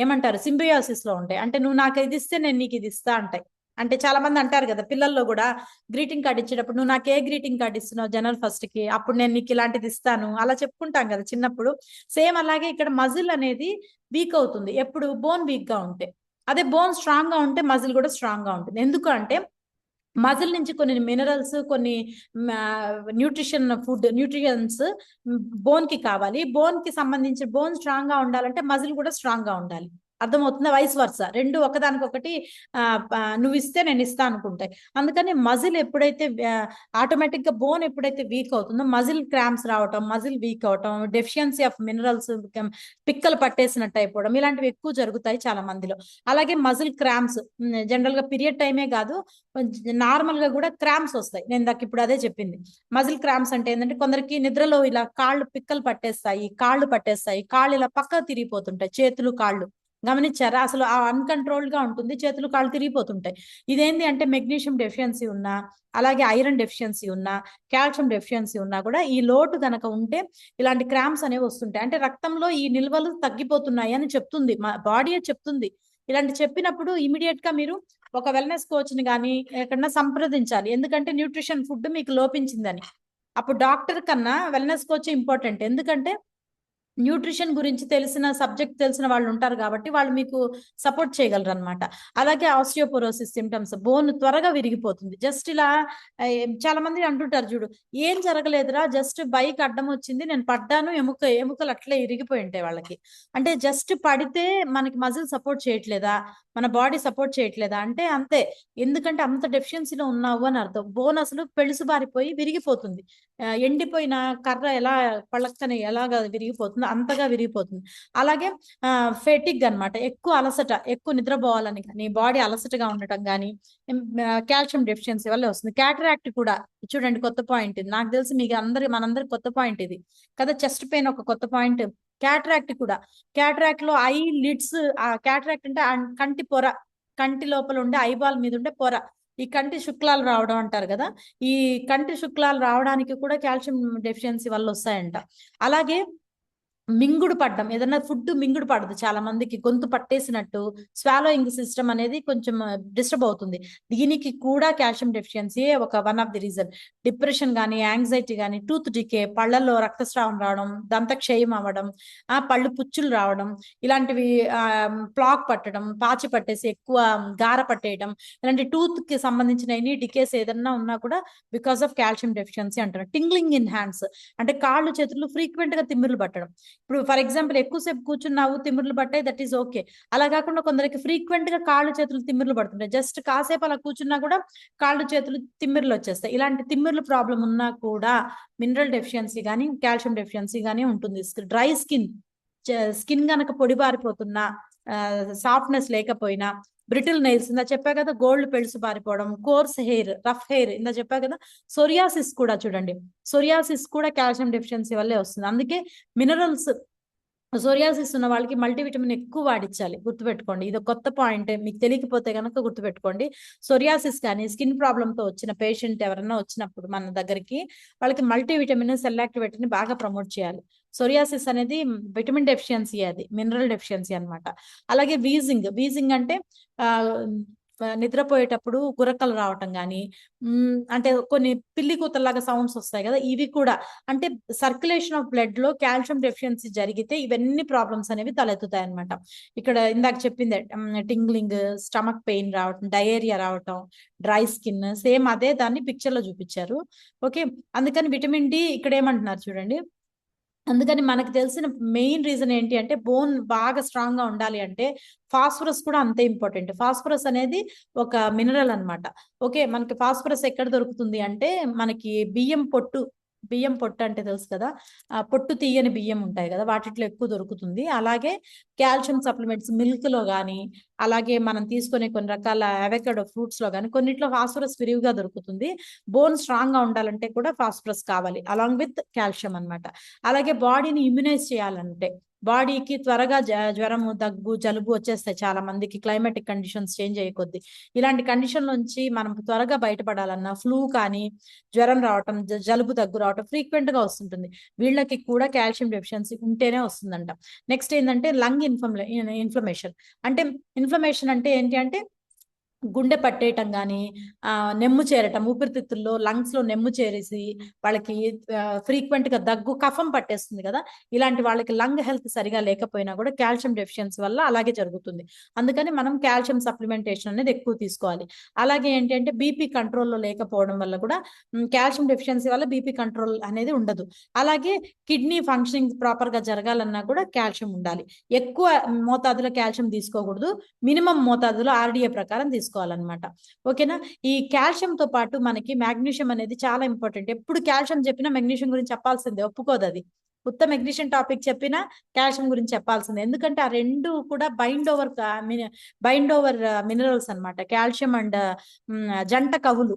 ఏమంటారు, సింబియోసిస్ లో ఉంటాయి. అంటే నువ్వు నాకు ఇది ఇస్తే నేను నీకు ఇది ఇస్తా అంటాయి. అంటే చాలా మంది అంటారు కదా, పిల్లల్లో కూడా గ్రీటింగ్ కార్డ్ ఇచ్చేటప్పుడు నువ్వు నాకు ఏ గ్రీటింగ్ కార్డ్ ఇస్తున్నావు జనవరి 1st కి, అప్పుడు నేను నీకు ఇలాంటిది ఇస్తాను, అలా చెప్పుకుంటాం కదా చిన్నప్పుడు. సేమ్ అలాగే ఇక్కడ మజిల్ అనేది వీక్ అవుతుంది ఎప్పుడు బోన్ వీక్ గా ఉంటే. అదే బోన్ స్ట్రాంగ్ గా ఉంటే మజిల్ కూడా స్ట్రాంగ్ గా ఉంటుంది. ఎందుకు అంటే మజిల్ నుంచి కొన్ని మినరల్స్, కొన్ని న్యూట్రిషన్స్ బోన్ కి కావాలి. బోన్ కి సంబంధించి బోన్ స్ట్రాంగ్ గా ఉండాలంటే మజిల్ కూడా స్ట్రాంగ్ గా ఉండాలి. అర్థమవుతుందా? వైస్ వర్సా, రెండు ఒకదానికొకటి నువ్వు ఇస్తే నేను ఇస్తా అనుకుంటాయి. అందుకని మజిల్ ఎప్పుడైతే ఆటోమేటిక్ గా బోన్ ఎప్పుడైతే వీక్ అవుతుందో మజిల్ క్రాంప్స్ రావటం, మజిల్ వీక్ అవటం, డెఫిషియన్సీ ఆఫ్ మినరల్స్, పిక్కలు పట్టేసినట్టు అయిపోవడం, ఇలాంటివి ఎక్కువ జరుగుతాయి చాలా మందిలో. అలాగే మజిల్ క్రాంప్స్ జనరల్ గా పీరియడ్ టైమే కాదు, నార్మల్ గా కూడా క్రాంప్స్ వస్తాయి. నేను దాకా ఇప్పుడు అదే చెప్పింది. మజిల్ క్రాంప్స్ అంటే ఏంటంటే కొందరికి నిద్రలో ఇలా కాళ్ళు పిక్కలు పట్టేస్తాయి, కాళ్ళు ఇలా పక్కకు తిరిగిపోతుంటాయి, చేతులు కాళ్ళు. గమనించారా? అసలు ఆ అన్కంట్రోల్డ్ గా ఉంటుంది, చేతులు కాళ్ళు తిరిగిపోతుంటాయి. ఇదేంటి అంటే మెగ్నీషియం డెఫిషియన్సీ ఉన్నా, అలాగే ఐరన్ డెఫిషియన్సీ ఉన్నా, కాల్షియం డెఫిషియన్సీ ఉన్నా కూడా ఈ లోటు గనక ఉంటే ఇలాంటి క్రాంప్స్ అనేవి వస్తుంటాయి. అంటే రక్తంలో ఈ నిల్వలు తగ్గిపోతున్నాయి అని చెప్తుంది, మా బాడీయే చెప్తుంది. ఇలాంటి చెప్పినప్పుడు ఇమీడియట్ గా మీరు ఒక వెల్నెస్ కోచ్ ని కానీ ఎక్కడన్నా సంప్రదించాలి. ఎందుకంటే న్యూట్రిషన్ ఫుడ్ మీకు లోపించిందని. అప్పుడు డాక్టర్ కన్నా వెల్నెస్ కోచ్ ఇంపార్టెంట్. ఎందుకంటే న్యూట్రిషన్ గురించి సబ్జెక్ట్ తెలిసిన వాళ్ళు ఉంటారు కాబట్టి వాళ్ళు మీకు సపోర్ట్ చేయగలరు అనమాట. అలాగే ఆస్టియోపోరోసిస్ సిమ్టమ్స్, బోన్ త్వరగా విరిగిపోతుంది. జస్ట్ ఇలా చాలా మంది అంటుంటారు చూడు, ఏం జరగలేదురా, జస్ట్ బైక్ అడ్డం వచ్చింది, నేను పడ్డాను, ఎముకలు అట్లే ఇరిగిపోయి ఉంటాయి వాళ్ళకి. అంటే జస్ట్ పడితే మనకి మజిల్ సపోర్ట్ చేయట్లేదా, మన బాడీ సపోర్ట్ చేయట్లేదా అంటే అంతే. ఎందుకంటే అంత డెఫిషియన్సీలో ఉన్నావు అని అర్థం. బోన్ అసలు పెళుసుబారిపోయి విరిగిపోతుంది. ఎండిపోయిన కర్ర ఎలా పళ్ళక్కని ఎలాగా విరిగిపోతుందో అంతగా విరిగిపోతుంది. అలాగే ఫెటిగ్ అన్నమాట, ఎక్కువ అలసట, ఎక్కువ నిద్రపోవాలని కానీ, బాడీ అలసటగా ఉండటం కానీ కాల్షియం డెఫిషియన్సీ వల్ల వస్తుంది. క్యాటరాక్ట్ కూడా చూడండి, కొత్త పాయింట్ ఇది. నాకు తెలిసి మీకు మనందరికి కొత్త పాయింట్ ఇది కదా. చెస్ట్ పెయిన్ ఒక కొత్త పాయింట్. క్యాటరాక్ట్ కూడా, క్యాటరాక్ట్ లో ఐ లిడ్స్, క్యాటరాక్ట్ అంటే కంటి పొర, కంటి లోపల ఉండే ఐబాల్ మీద ఉండే పొర, ఈ కంటి శుక్లాలు రావడం అంటారు కదా, ఈ కంటి శుక్లాలు రావడానికి కూడా కాల్షియం డెఫిషియన్సీ వల్ల వస్తాయంట. అలాగే మింగుడు పడ్డం, ఏదైనా ఫుడ్ మింగుడు పడదు, చాలా మందికి గొంతు పట్టేసినట్టు స్వాలోయింగ్ సిస్టమ్ అనేది కొంచెం డిస్టర్బ్ అవుతుంది. దీనికి కూడా కాల్షియం డెఫిషియన్సీ ఒక one of the reason. Depression కానీ, యాంగ్జైటీ కానీ, టూత్ డికే, పళ్ళల్లో రక్తస్రావం రావడం, దంతక్షయం అవ్వడం, పళ్ళు పుచ్చులు రావడం, ఇలాంటివి, ప్లాక్ పట్టడం, పాచి పట్టేసి ఎక్కువ గార పట్టేయడం, ఇలాంటి టూత్ కి సంబంధించిన ఎనీ డికేస్ ఏదన్నా ఉన్నా కూడా బికాస్ ఆఫ్ కాల్షియం డెఫిషియన్సీ అంటారు. టింగ్లింగ్ ఇన్ హ్యాండ్స్ అంటే కాళ్ళు చేతులు ఫ్రీక్వెంట్ గా తిమ్మిర్లు పట్టడం. ఇప్పుడు ఫర్ ఎగ్జాంపుల్ ఎక్కువసేపు కూర్చున్నావు, తిమ్మిర్లు పట్టాయి, దట్ ఈస్ ఓకే. అలా కాకుండా కొందరికి ఫ్రీక్వెంట్ గా కాళ్ళు చేతులు తిమ్మిర్లు పడుతుంటాయి. జస్ట్ కాసేపు అలా కూర్చున్నా కూడా కాళ్ళు చేతులు తిమ్మిర్లు వచ్చేస్తాయి. ఇలాంటి తిమ్మిర్లు ప్రాబ్లం ఉన్నా కూడా మినరల్ డెఫిషియన్సీ కానీ, కాల్షియం డెఫిషియన్సీ కానీ ఉంటుంది. డ్రై స్కిన్ గనక పొడిబారిపోతున్నా, సాఫ్ట్నెస్ లేకపోయినా, బ్రిటిల్ నెయిల్స్ ఇందా చెప్పా కదా, గోల్డ్ పెళుసు బారిపోవడం, కోర్స్ హెయిర్, రఫ్ హెయిర్ ఇందా చెప్పా కదా, సోరియాసిస్ కూడా చూడండి, సోరియాసిస్ కూడా కాల్షియం డెఫిషియన్సీ వల్లే వస్తుంది. అందుకే మినరల్స్, సోరియాసిస్ ఉన్న వాళ్ళకి మల్టీవిటమిన్ ఎక్కువ వాడించాలి. గుర్తుపెట్టుకోండి, ఇది కొత్త పాయింట్, మీకు తెలియకపోతే కనుక గుర్తుపెట్టుకోండి. సోరియాసిస్ కానీ స్కిన్ ప్రాబ్లమ్ తో వచ్చిన పేషెంట్ ఎవరన్నా వచ్చినప్పుడు మన దగ్గరికి, వాళ్ళకి మల్టీవిటమిన్, సెల్ యాక్టివేటర్ని బాగా ప్రమోట్ చేయాలి. సోరియాసిస్ అనేది విటమిన్ డెఫిషియన్సీ, అది మినరల్ డెఫిషియన్సీ అన్నమాట. అలాగే వీజింగ్ అంటే నిద్రపోయేటప్పుడు గురకలు రావటం కానీ, అంటే కొన్ని పిల్లి కూతల్లాగా సౌండ్స్ వస్తాయి కదా, ఇవి కూడా అంటే సర్క్యులేషన్ ఆఫ్ బ్లడ్ లో కాల్షియం డెఫిషియన్సీ జరిగితే ఇవన్నీ ప్రాబ్లమ్స్ అనేవి తలెత్తుతాయి అనమాట. ఇక్కడ ఇందాక చెప్పింది టింగ్లింగ్, స్టమక్ పెయిన్ రావటం, డయేరియా రావటం, డ్రై స్కిన్, సేమ్ అదే దాన్ని పిక్చర్ లో చూపించారు. ఓకే, అందుకని విటమిన్ డి ఇక్కడ ఏమంటున్నారు చూడండి. అందుకని మనకు తెలిసిన మెయిన్ రీజన్ ఏంటి అంటే, బోన్ బాగా స్ట్రాంగ్ గా ఉండాలి అంటే ఫాస్ఫరస్ కూడా అంతే ఇంపార్టెంట్. ఫాస్ఫరస్ అనేది ఒక మినరల్ అన్నమాట. ఓకే, మనకి ఫాస్ఫరస్ ఎక్కడ దొరుకుతుంది అంటే, మనకి బియ్యం పొట్టు అంటే తెలుసు కదా, పొట్టు తీయని బియ్యం ఉంటాయి కదా, వాటిలో ఎక్కువ దొరుకుతుంది. అలాగే కాల్షియం సప్లిమెంట్స్ మిల్క్ లో కానీ, అలాగే మనం తీసుకునే కొన్ని రకాల అవకాడో ఫ్రూట్స్ లో కానీ కొన్నిట్లో ఫాస్ఫరస్ విరివిగా దొరుకుతుంది. బోన్ స్ట్రాంగ్ గా ఉండాలంటే కూడా ఫాస్ఫరస్ కావాలి, అలాంగ్ విత్ కాల్షియం అన్నమాట. అలాగే బాడీని ఇమ్యునైజ్ చేయాలంటే, బాడీకి త్వరగా జ్వరము, దగ్గు, జలుబు వచ్చేస్తాయి చాలా మందికి, క్లైమాటిక్ కండిషన్స్ చేంజ్ అయ్యే కొద్ది. ఇలాంటి కండిషన్ నుంచి మనం త్వరగా బయటపడాలన్నా, ఫ్లూ కానీ, జ్వరం రావటం, జలుబు, దగ్గు రావటం ఫ్రీక్వెంట్ గా వస్తుంటుంది. వీళ్ళకి కూడా కాల్షియం డెఫిషియన్సీ ఉంటేనే వస్తుందంట. నెక్స్ట్ ఏంటంటే లంగ్ ఇన్ఫ్లమేషన్. అంటే ఇన్ఫ్లమేషన్ అంటే ఏంటి అంటే, గుండె పట్టేయటం కానీ, నెమ్ము చేరటం, ఊపిరితిత్తుల్లో లంగ్స్ లో నెమ్ము చేరేసి వాళ్ళకి ఫ్రీక్వెంట్ గా దగ్గు, కఫం పట్టేస్తుంది కదా, ఇలాంటి వాళ్ళకి లంగ్ హెల్త్ సరిగా లేకపోయినా కూడా కాల్షియం డెఫిషియన్సీ వల్ల అలాగే జరుగుతుంది. అందుకని మనం కాల్షియం సప్లిమెంటేషన్ అనేది ఎక్కువ తీసుకోవాలి. అలాగే ఏంటంటే బీపీ కంట్రోల్లో లేకపోవడం వల్ల కూడా, కాల్షియం డెఫిషియన్సీ వల్ల బీపీ కంట్రోల్ అనేది ఉండదు. అలాగే కిడ్నీ ఫంక్షనింగ్ ప్రాపర్ గా జరగాలన్నా కూడా కాల్షియం ఉండాలి. ఎక్కువ మోతాదులో కాల్షియం తీసుకోకూడదు, మినిమం మోతాదులో ఆర్డిఏ ప్రకారం తీసుకోవాలన్నమాట. ఓకేనా. ఈ కాల్షియం తో పాటు మనకి మాగ్నీషియం అనేది చాలా ఇంపార్టెంట్. ఎప్పుడు కాల్షియం చెప్పినా మెగ్నీషియం గురించి చెప్పాల్సిందే, ఒప్పుకోదు అది. ఉత్త మెగ్నీషియం టాపిక్ చెప్పినా కాల్షియం గురించి చెప్పాల్సిందే, ఎందుకంటే ఆ రెండు కూడా బైండ్ ఓవర్ మినరల్స్ అన్నమాట. కాల్షియం అండ్ జంట కవులు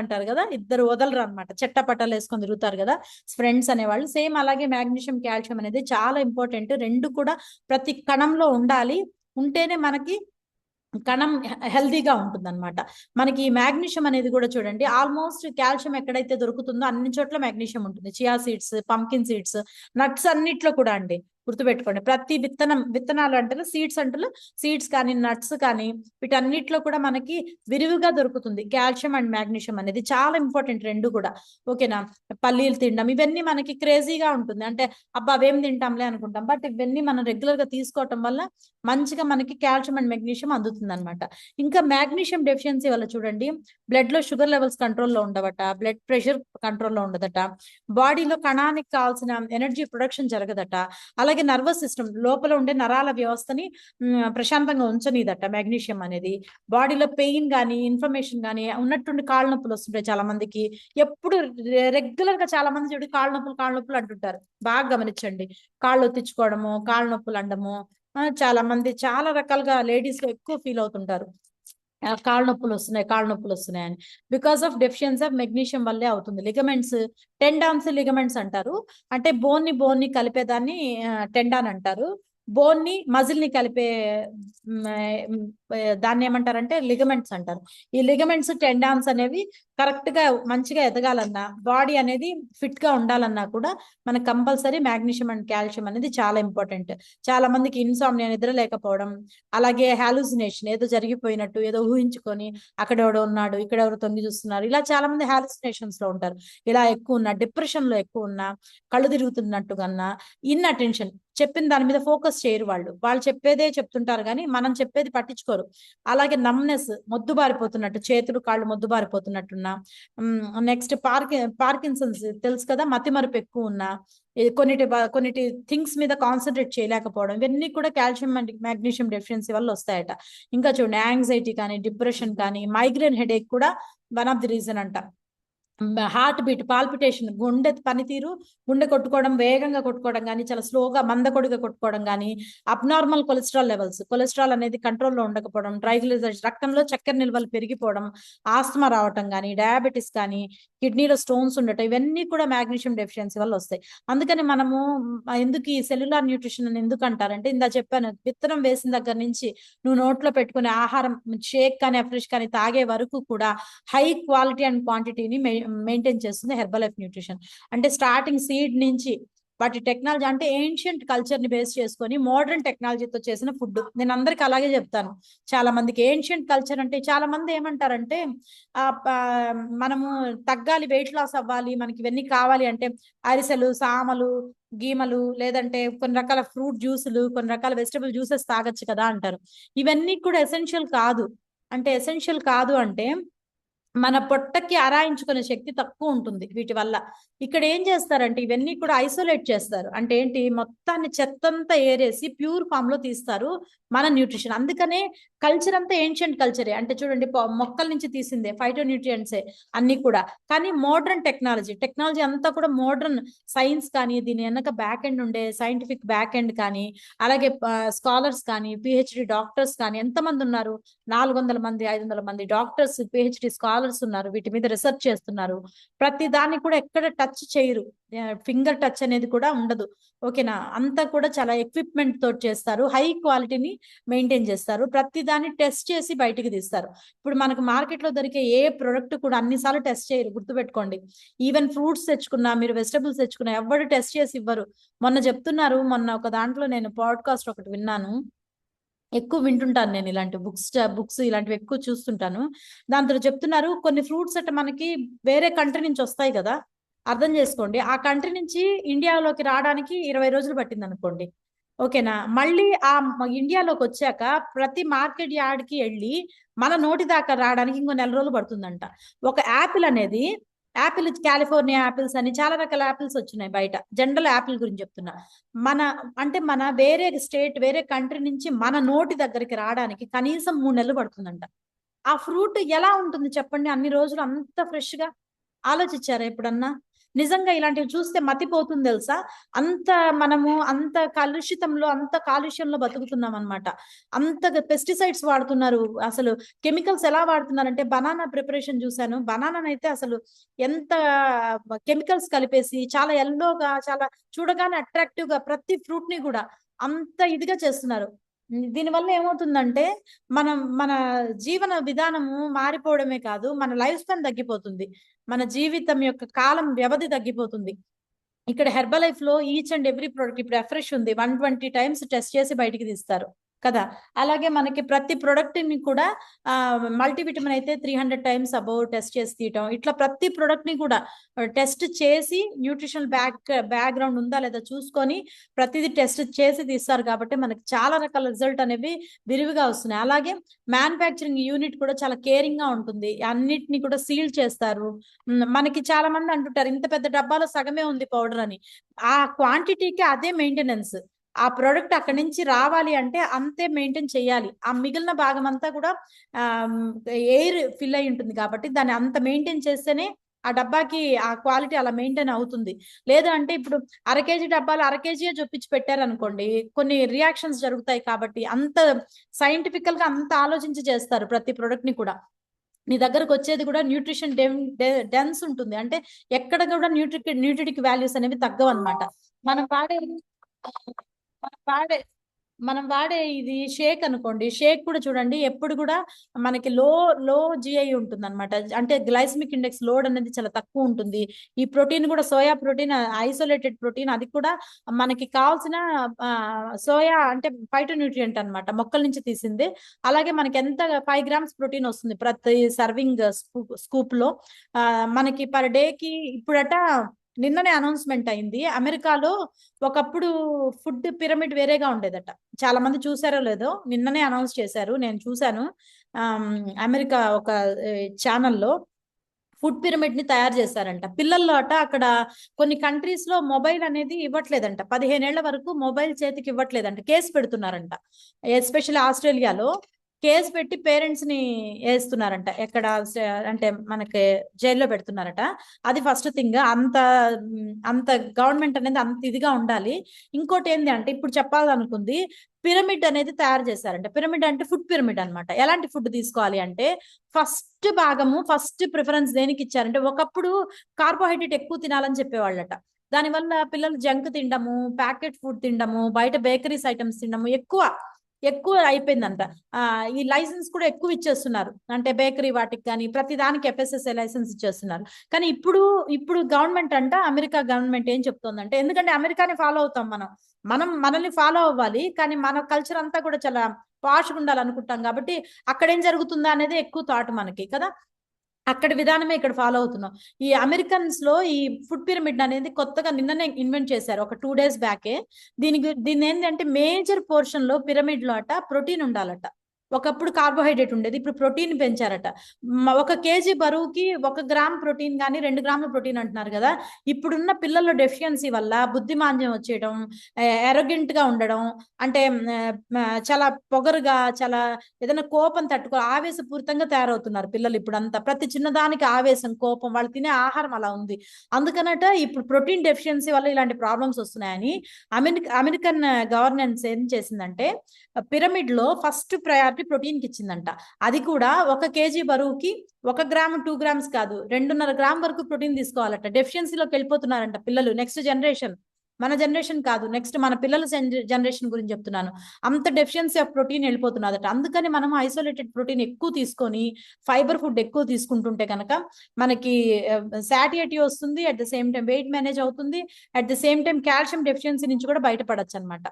అంటారు కదా, ఇద్దరు వదలరు అనమాట, చెట్టపట్టాలు వేసుకొని తిరుగుతారు కదా ఫ్రెండ్స్ అనేవాళ్ళు. సేమ్ అలాగే మాగ్నీషియం, కాల్షియం అనేది చాలా ఇంపార్టెంట్. రెండు కూడా ప్రతి కణంలో ఉండాలి, ఉంటేనే మనకి కణం హెల్దీగా ఉంటుంది అనమాట. మనకి మాగ్నీషియం అనేది కూడా చూడండి, ఆల్మోస్ట్ కాల్షియం ఎక్కడైతే దొరుకుతుందో అన్ని చోట్ల మాగ్నీషియం ఉంటుంది. Chia seeds, pumpkin seeds, nuts అన్నిట్లో కూడా అండి. గుర్తుపెట్టుకోండి, ప్రతి విత్తనాలు అంటారు, సీడ్స్ కానీ, నట్స్ కానీ, వీటన్నిటిలో కూడా మనకి విరివిగా దొరుకుతుంది కాల్షియం అండ్ మాగ్నీషియం అనేది. చాలా ఇంపార్టెంట్ రెండు కూడా. ఓకేనా. పల్లీలు తినడం ఇవన్నీ మనకి క్రేజీగా ఉంటుంది, అంటే అబ్బా అవేం తింటాంలే అనుకుంటాం, బట్ ఇవన్నీ మనం రెగ్యులర్ గా తీసుకోవటం వల్ల మంచిగా మనకి కాల్షియం అండ్ మెగ్నీషియం అందుతుంది అనమాట. ఇంకా మాగ్నీషియం డెఫిషియన్సీ వల్ల చూడండి, బ్లడ్ లో షుగర్ లెవెల్స్ కంట్రోల్లో ఉండవట, బ్లడ్ ప్రెషర్ కంట్రోల్లో ఉండదట, బాడీలో కణానికి కావాల్సిన ఎనర్జీ ప్రొడక్షన్ జరగదట, అలాగే నర్వస్ సిస్టమ్ లోపల ఉండే నరాల వ్యవస్థని ప్రశాంతంగా ఉంచనీదట మాగ్నీషియం అనేది. బాడీలో పెయిన్ కానీ, ఇన్ఫ్లమేషన్ కానీ ఉన్నట్టుండి కాళ్ళ నొప్పులు వస్తుంటాయి చాలా మందికి. ఎప్పుడు రెగ్యులర్ గా చాలా మంది చూడండి కాళ్ళ నొప్పులు అంటుంటారు. బాగా గమనించండి, కాళ్ళు ఒత్తించుకోవడము, కాళ్ళ నొప్పులు అండము, చాలా మంది చాలా రకాలుగా లేడీస్ లో ఎక్కువ ఫీల్ అవుతుంటారు, కాళ్ళ నొప్పులు వస్తున్నాయి అని. Because of deficiency of magnesium వల్లే అవుతుంది. లిగమెంట్స్, టెండాన్స్, లిగమెంట్స్ అంటారు. అంటే బోన్ ని కలిపేదాన్ని టెండాన్ అంటారు. బోన్ ని మజిల్ ని కలిపే దాన్ని ఏమంటారంటే లిగమెంట్స్ అంటారు. ఈ లిగమెంట్స్, టెండాన్స్ అనేవి కరెక్ట్ గా మంచిగా ఎదగాలన్నా, బాడీ అనేది ఫిట్ గా ఉండాలన్నా కూడా మనకు కంపల్సరీ మాగ్నీషియం అండ్ కాల్షియం అనేది చాలా ఇంపార్టెంట్. చాలా మందికి ఇన్సామ్నియా, నిద్ర లేకపోవడం, అలాగే హాలుసినేషన్, ఏదో జరిగిపోయినట్టు ఏదో ఊహించుకొని అక్కడ ఎవడో ఉన్నాడు, ఇక్కడ ఎవరు తొంగి చూస్తున్నారు, ఇలా చాలా మంది హాలుసినేషన్స్ లో ఉంటారు. ఇలా ఎక్కువ ఉన్నా, డిప్రెషన్ లో ఎక్కువ ఉన్నా, కళ్ళు తిరుగుతున్నట్టు కన్నా, ఇన్ అటెన్షన్, చెప్పిన దాని మీద ఫోకస్ చేయరు. వాళ్ళు చెప్పేదే చెప్తుంటారు కానీ మనం చెప్పేది పట్టించుకోరు. అలాగే నమ్నెస్, మొద్దుబారిపోతున్నట్టు, చేతులు కాళ్ళు మొద్దుబారిపోతున్నట్టున్నా, నెక్స్ట్ పార్కిన్సన్స్ తెలుసు కదా, మతిమరుపు ఎక్కువ ఉన్నా, కొన్నిటి థింగ్స్ మీద కాన్సన్ట్రేట్ చేయలేకపోవడం, ఇవన్నీ కూడా కాల్షియం అండ్ మాగ్నీషియం డెఫిషియన్సీ వల్ల వస్తాయట. ఇంకా చూడండి, యాంగ్జైటీ కానీ, డిప్రెషన్ కానీ, మైగ్రేన్ హెడేక్ కూడా వన్ ఆఫ్ ది రీజన్ అంట. హార్ట్ బీట్, పాల్పిటేషన్, గుండె పనితీరు, గుండె కొట్టుకోవడం, వేగంగా కొట్టుకోవడం కానీ, చాలా స్లోగా మందకొడిగా కొట్టుకోవడం కానీ, అబ్నార్మల్ కొలెస్ట్రాల్ లెవెల్స్, కొలెస్ట్రాల్ అనేది కంట్రోల్లో ఉండకపోవడం, ట్రైగ్లిజరైడ్స్, రక్తంలో చక్కెర నిల్వలు పెరిగిపోవడం, ఆస్తమా రావటం కానీ, డయాబెటీస్ కానీ, కిడ్నీలో స్టోన్స్ ఉండటం, ఇవన్నీ కూడా మాగ్నీషియం డెఫిషియన్సీ వల్ల వస్తాయి. అందుకని మనము ఎందుకు ఈ సెల్యులార్ న్యూట్రిషన్ అని ఎందుకు అంటారంటే, ఇందా చెప్పాను, విత్తనం వేసిన దగ్గర నుంచి నువ్వు నోట్లో పెట్టుకునే ఆహారం, షేక్ కానీ ఫ్రెష్ కానీ తాగే వరకు కూడా హై క్వాలిటీ అండ్ క్వాంటిటీని మెయింటైన్ చేస్తుంది హెర్బల్ లైఫ్ న్యూట్రిషన్. అంటే స్టార్టింగ్ సీడ్ నుంచి వాటి టెక్నాలజీ, అంటే ఏన్షియంట్ కల్చర్ ని బేస్ చేసుకొని మోడర్న్ టెక్నాలజీతో చేసిన ఫుడ్. నేను అందరికి అలాగే చెప్తాను. చాలా మందికి ఏన్షియంట్ కల్చర్ అంటే, చాలా మంది ఏమంటారంటే మనము తగ్గాలి, వెయిట్ లాస్ అవ్వాలి, మనకి ఇవన్నీ కావాలి అంటే అరిసెలు, సామలు, గీమలు, లేదంటే కొన్ని రకాల ఫ్రూట్ జ్యూసులు, కొన్ని రకాల వెజిటబుల్ జ్యూసెస్ తాగొచ్చు కదా అంటారు. ఇవన్నీ కూడా ఎసెన్షియల్ కాదు. ఎసెన్షియల్ కాదు అంటే మన పొట్టకి అరాయించుకునే శక్తి తక్కువ ఉంటుంది వీటి వల్ల. ఇక్కడ ఏం చేస్తారంటే ఇవన్నీ కూడా ఐసోలేట్ చేస్తారు. అంటే ఏంటి, మొత్తాన్ని చెత్తంతా ఏరేసి ప్యూర్ ఫామ్ లో తీస్తారు మన న్యూట్రిషన్. అందుకనే కల్చర్ అంతా ఏన్షియంట్ కల్చరే. అంటే చూడండి, మొక్కల నుంచి తీసిందే, ఫైటో న్యూట్రియంట్సే అన్ని కూడా. కానీ మోడర్న్ టెక్నాలజీ అంతా కూడా మోడర్న్ సైన్స్ కానీ, దీని వెనక బ్యాక్ ఎండ్ ఉండే సైంటిఫిక్ బ్యాక్ ఎండ్ కానీ, అలాగే స్కాలర్స్ కానీ, పిహెచ్డి డాక్టర్స్ కానీ ఎంతమంది ఉన్నారు, 400 మంది 500 మంది డాక్టర్స్, పిహెచ్డి స్కాలర్స్ ఉన్నారు, వీటి మీద రీసెర్చ్ చేస్తున్నారు. ప్రతి దాన్ని కూడా ఎక్కడ టచ్ చేయరు, ఫింగర్ టచ్ అనేది కూడా ఉండదు. ఓకేనా, అంతా కూడా చాలా ఎక్విప్మెంట్ తోటి చేస్తారు, హై క్వాలిటీని మెయింటైన్ చేస్తారు, ప్రతి దాన్ని టెస్ట్ చేసి బయటికి తీస్తారు. ఇప్పుడు మనకు మార్కెట్ లో దొరికే ఏ ప్రొడక్ట్ కూడా అన్నిసార్లు టెస్ట్ చేయరు, గుర్తుపెట్టుకోండి. ఈవెన్ ఫ్రూట్స్ తెచ్చుకున్నా, మీరు వెజిటబుల్స్ తెచ్చుకున్నా, ఎవరు టెస్ట్ చేసి ఇవ్వరు. మొన్న ఒక దాంట్లో నేను పాడ్కాస్ట్ ఒకటి విన్నాను, ఎక్కువ వింటుంటాను నేను ఇలాంటి బుక్స్ ఇలాంటివి ఎక్కువ చూస్తుంటాను. దాంతో చెప్తున్నారు, కొన్ని ఫ్రూట్స్ అంటే మనకి వేరే కంట్రీ నుంచి వస్తాయి కదా, అర్థం చేసుకోండి, ఆ కంట్రీ నుంచి ఇండియాలోకి రావడానికి 20 రోజులు పట్టింది అనుకోండి. ఓకేనా, మళ్ళీ ఇండియాలోకి వచ్చాక ప్రతి మార్కెట్ యార్డ్ కి వెళ్ళి మన నోటి దాకా రావడానికి ఇంకో 4 రోజులు పడుతుందంట. ఒక యాపిల్ అనేది, యాపిల్, కాలిఫోర్నియా యాపిల్స్ అని చాలా రకాల యాపిల్స్ వచ్చినాయి బయట, జనరల్ యాపిల్ గురించి చెప్తున్నా. మన వేరే స్టేట్, వేరే కంట్రీ నుంచి మన నోటి దగ్గరికి రావడానికి కనీసం 3 నెలలు పడుతుందంట. ఆ ఫ్రూట్ ఎలా ఉంటుంది చెప్పండి, అన్ని రోజులు అంత ఫ్రెష్ గా? ఆలోచించారా ఎప్పుడన్నా? నిజంగా ఇలాంటివి చూస్తే మతిపోతుంది తెలుసా. అంత కలుషితంలో, అంత కాలుష్యంలో బతుకుతున్నాం అనమాట. అంత పెస్టిసైడ్స్ వాడుతున్నారు. అసలు కెమికల్స్ ఎలా వాడుతున్నారంటే, బనానా ప్రిపరేషన్ చూశాను, బనానానైతే అసలు ఎంత కెమికల్స్ కలిపేసి చాలా ఎల్లోగా, చాలా చూడగానే అట్రాక్టివ్ గా ప్రతి ఫ్రూట్ ని కూడా అంత ఇదిగా చేస్తున్నారు. దీనివల్ల ఏమవుతుందంటే మన జీవన విధానము మారిపోవడమే కాదు, మన లైఫ్ స్పాన్ తగ్గిపోతుంది, మన జీవితం యొక్క కాలం వ్యవధి తగ్గిపోతుంది. ఇక్కడ హెర్బల్ లైఫ్ లో ఈచ్ అండ్ ఎవ్రీ ప్రోడక్ట్, ఇప్పుడు ఫ్రెష్ ఉంది, 120 టైమ్స్ టెస్ట్ చేసి బయటికి తీస్తారు కదా. అలాగే మనకి ప్రతి ప్రొడక్ట్ ని కూడా మల్టీవిటమిన్ అయితే 300 టైమ్స్ అబౌవ్ టెస్ట్ చేసి తీయటం, ఇట్లా ప్రతి ప్రొడక్ట్ ని కూడా టెస్ట్ చేసి న్యూట్రిషనల్ బ్యాక్గ్రౌండ్ ఉందా లేదా చూసుకొని ప్రతిదీ టెస్ట్ చేసి తీస్తారు. కాబట్టి మనకి చాలా రకాల రిజల్ట్ అనేవి విరివిగా వస్తున్నాయి. అలాగే మ్యానుఫ్యాక్చరింగ్ యూనిట్ కూడా చాలా కేరింగ్ గా ఉంటుంది, అన్నిటిని కూడా సీల్ చేస్తారు. మనకి చాలా మంది అంటుంటారు, ఇంత పెద్ద డబ్బాలో సగమే ఉంది పౌడర్ అని. ఆ క్వాంటిటీకి అదే మెయింటెనెన్స్. ఆ ప్రోడక్ట్ అక్కడి నుంచి రావాలి అంటే అంతే మెయింటైన్ చేయాలి. ఆ మిగిలిన భాగం అంతా కూడా ఎయిర్ ఫిల్ అయి ఉంటుంది కాబట్టి దాన్ని అంత మెయింటైన్ చేస్తేనే ఆ డబ్బాకి ఆ క్వాలిటీ అలా మెయింటైన్ అవుతుంది. లేదు అంటే ఇప్పుడు 1/2 కేజీ డబ్బాలు 1/2 కేజీ చొప్పించి పెట్టారు అనుకోండి, కొన్ని రియాక్షన్స్ జరుగుతాయి. కాబట్టి అంత సైంటిఫికల్ గా అంత ఆలోచించి చేస్తారు ప్రతి ప్రొడక్ట్ ని కూడా. నీ దగ్గరకు వచ్చేది కూడా న్యూట్రిషన్ డెన్స్ ఉంటుంది, అంటే ఎక్కడ కూడా న్యూట్రిటిక్ వాల్యూస్ అనేవి తగ్గవు అనమాట. మనం వాడే మనం వాడే మనం వాడే ఇది షేక్ అనుకోండి, షేక్ కూడా చూడండి ఎప్పుడు కూడా మనకి లో జిఐ ఉంటుంది అనమాట. అంటే గ్లైసమిక్ ఇండెక్స్ లోడ్ అనేది చాలా తక్కువ ఉంటుంది. ఈ ప్రోటీన్ కూడా సోయా ప్రోటీన్, ఐసోలేటెడ్ ప్రోటీన్, అది కూడా మనకి కావాల్సిన సోయా అంటే ఫైటోన్యూట్రియంట్ అనమాట, మొక్కల నుంచి తీసింది. అలాగే మనకి ఎంత 5 గ్రామ్స్ ప్రోటీన్ వస్తుంది ప్రతి సర్వింగ్ స్కూప్ లో. మనకి పర్ డేకి ఇప్పుడట నిన్ననే అనౌన్స్మెంట్ అయింది, అమెరికాలో ఒకప్పుడు ఫుడ్ పిరమిడ్ వేరేగా ఉండేదట. చాలా మంది చూసారో లేదో, నిన్ననే అనౌన్స్ చేశారు, నేను చూశాను. అమెరికా ఒక ఛానల్లో ఫుడ్ పిరమిడ్ ని తయారు చేశారంట. పిల్లల్లో అట అక్కడ కొన్ని కంట్రీస్ లో మొబైల్ అనేది ఇవ్వట్లేదంట, 15 ఏళ్ల వరకు మొబైల్ చేతికి ఇవ్వట్లేదంట, కేసు పెడుతున్నారంట. ఎస్పెషల్లీ ఆస్ట్రేలియాలో కేసు పెట్టి పేరెంట్స్ ని వేస్తున్నారంట. ఎక్కడ అంటే మనకి జైల్లో పెడుతున్నారట. అది ఫస్ట్ థింగ్. అంత గవర్నమెంట్ అనేది అంత ఇదిగా ఉండాలి. ఇంకోటి ఏంటి అంటే ఇప్పుడు చెప్పాలనుకుంది, పిరమిడ్ అనేది తయారు చేశారంట. పిరమిడ్ అంటే ఫుడ్ పిరమిడ్ అనమాట. ఎలాంటి ఫుడ్ తీసుకోవాలి అంటే ఫస్ట్ భాగము, ఫస్ట్ ప్రిఫరెన్స్ దేనికి ఇచ్చారంటే, ఒకప్పుడు కార్బోహైడ్రేట్ ఎక్కువ తినాలని చెప్పేవాళ్ళట. దానివల్ల పిల్లలు జంక్ తినడము, ప్యాకెట్ ఫుడ్ తినడము, బయట బేకరీస్ ఐటమ్స్ తినడము ఎక్కువ అయిపోయిందంట. ఈ లైసెన్స్ కూడా ఎక్కువ ఇచ్చేస్తున్నారు, అంటే బేకరీ వాటికి కానీ ప్రతి దానికి FSSAI లైసెన్స్ ఇచ్చేస్తున్నారు. కానీ ఇప్పుడు గవర్నమెంట్ అంట, అమెరికా గవర్నమెంట్ ఏం చెప్తోందంటే, ఎందుకంటే అమెరికాని ఫాలో అవుతాం మనం మనల్ని ఫాలో అవ్వాలి, కానీ మన కల్చర్ అంతా కూడా చాలా పాష్గా ఉండాలనుకుంటాం కాబట్టి అక్కడ ఏం జరుగుతుందా అనేది ఎక్కువ థాట్ మనకి కదా, అక్కడ విధానమే ఇక్కడ ఫాలో అవుతున్నాం. ఈ అమెరికన్స్ లో ఈ ఫుడ్ పిరమిడ్ అనేది కొత్తగా నిన్ననే ఇన్వెంట్ చేశారు, ఒక 2 days బ్యాకే. దీని ఏంటంటే మేజర్ పోర్షన్ లో పిరమిడ్ లో అట ప్రోటీన్ ఉండాలట. ఒకప్పుడు కార్బోహైడ్రేట్ ఉండేది, ఇప్పుడు ప్రోటీన్ పెంచారట. 1 kg బరువుకి 1 గ్రామ్ ప్రోటీన్ కానీ 2 గ్రాముల ప్రోటీన్ అంటున్నారు కదా. ఇప్పుడున్న పిల్లల డెఫిషియన్సీ వల్ల బుద్ధిమాంద్యం వచ్చేయడం, ఎరోగెంట్ గా ఉండడం, అంటే చాలా పొగరుగా, చాలా ఏదైనా కోపం తట్టుకో ఆవేశపూరితంగా తయారవుతున్నారు పిల్లలు. ఇప్పుడు అంతా ప్రతి చిన్నదానికి ఆవేశం, కోపం, వాళ్ళు తినే ఆహారం అలా ఉంది. అందుకనట ఇప్పుడు ప్రోటీన్ డెఫిషియన్సీ వల్ల ఇలాంటి ప్రాబ్లమ్స్ వస్తున్నాయని అమెరికన్ గవర్నెన్స్ ఏం చేసిందంటే, పిరమిడ్ లో ఫస్ట్ ప్రయారిటీ ప్రోటీన్ కి ఇచ్చిందంట. అది కూడా 1 kg బరువుకి 1 గ్రామ్ 2 గ్రామ్స్ కాదు, 2.5 గ్రామ్ వరకు ప్రోటీన్ తీసుకోవాలట. డెఫిషియన్సీలోకి వెళ్ళిపోతున్నారంట పిల్లలు. నెక్స్ట్ జనరేషన్, మన జనరేషన్ కాదు, నెక్స్ట్ మన పిల్లల జనరేషన్ గురించి చెప్తున్నాను. అంత డెఫిషియన్సీ ఆఫ్ ప్రోటీన్ వెళ్ళిపోతున్నదట. అందుకని మనం ఐసోలేటెడ్ ప్రోటీన్ ఎక్కువ తీసుకొని ఫైబర్ ఫుడ్ ఎక్కువ తీసుకుంటుంటే కనుక మనకి సాటియేటీ వస్తుంది, at the same time weight manage అవుతుంది, at the same time calcium deficiency నుంచి కూడా బయటపడచ్చు అనమాట.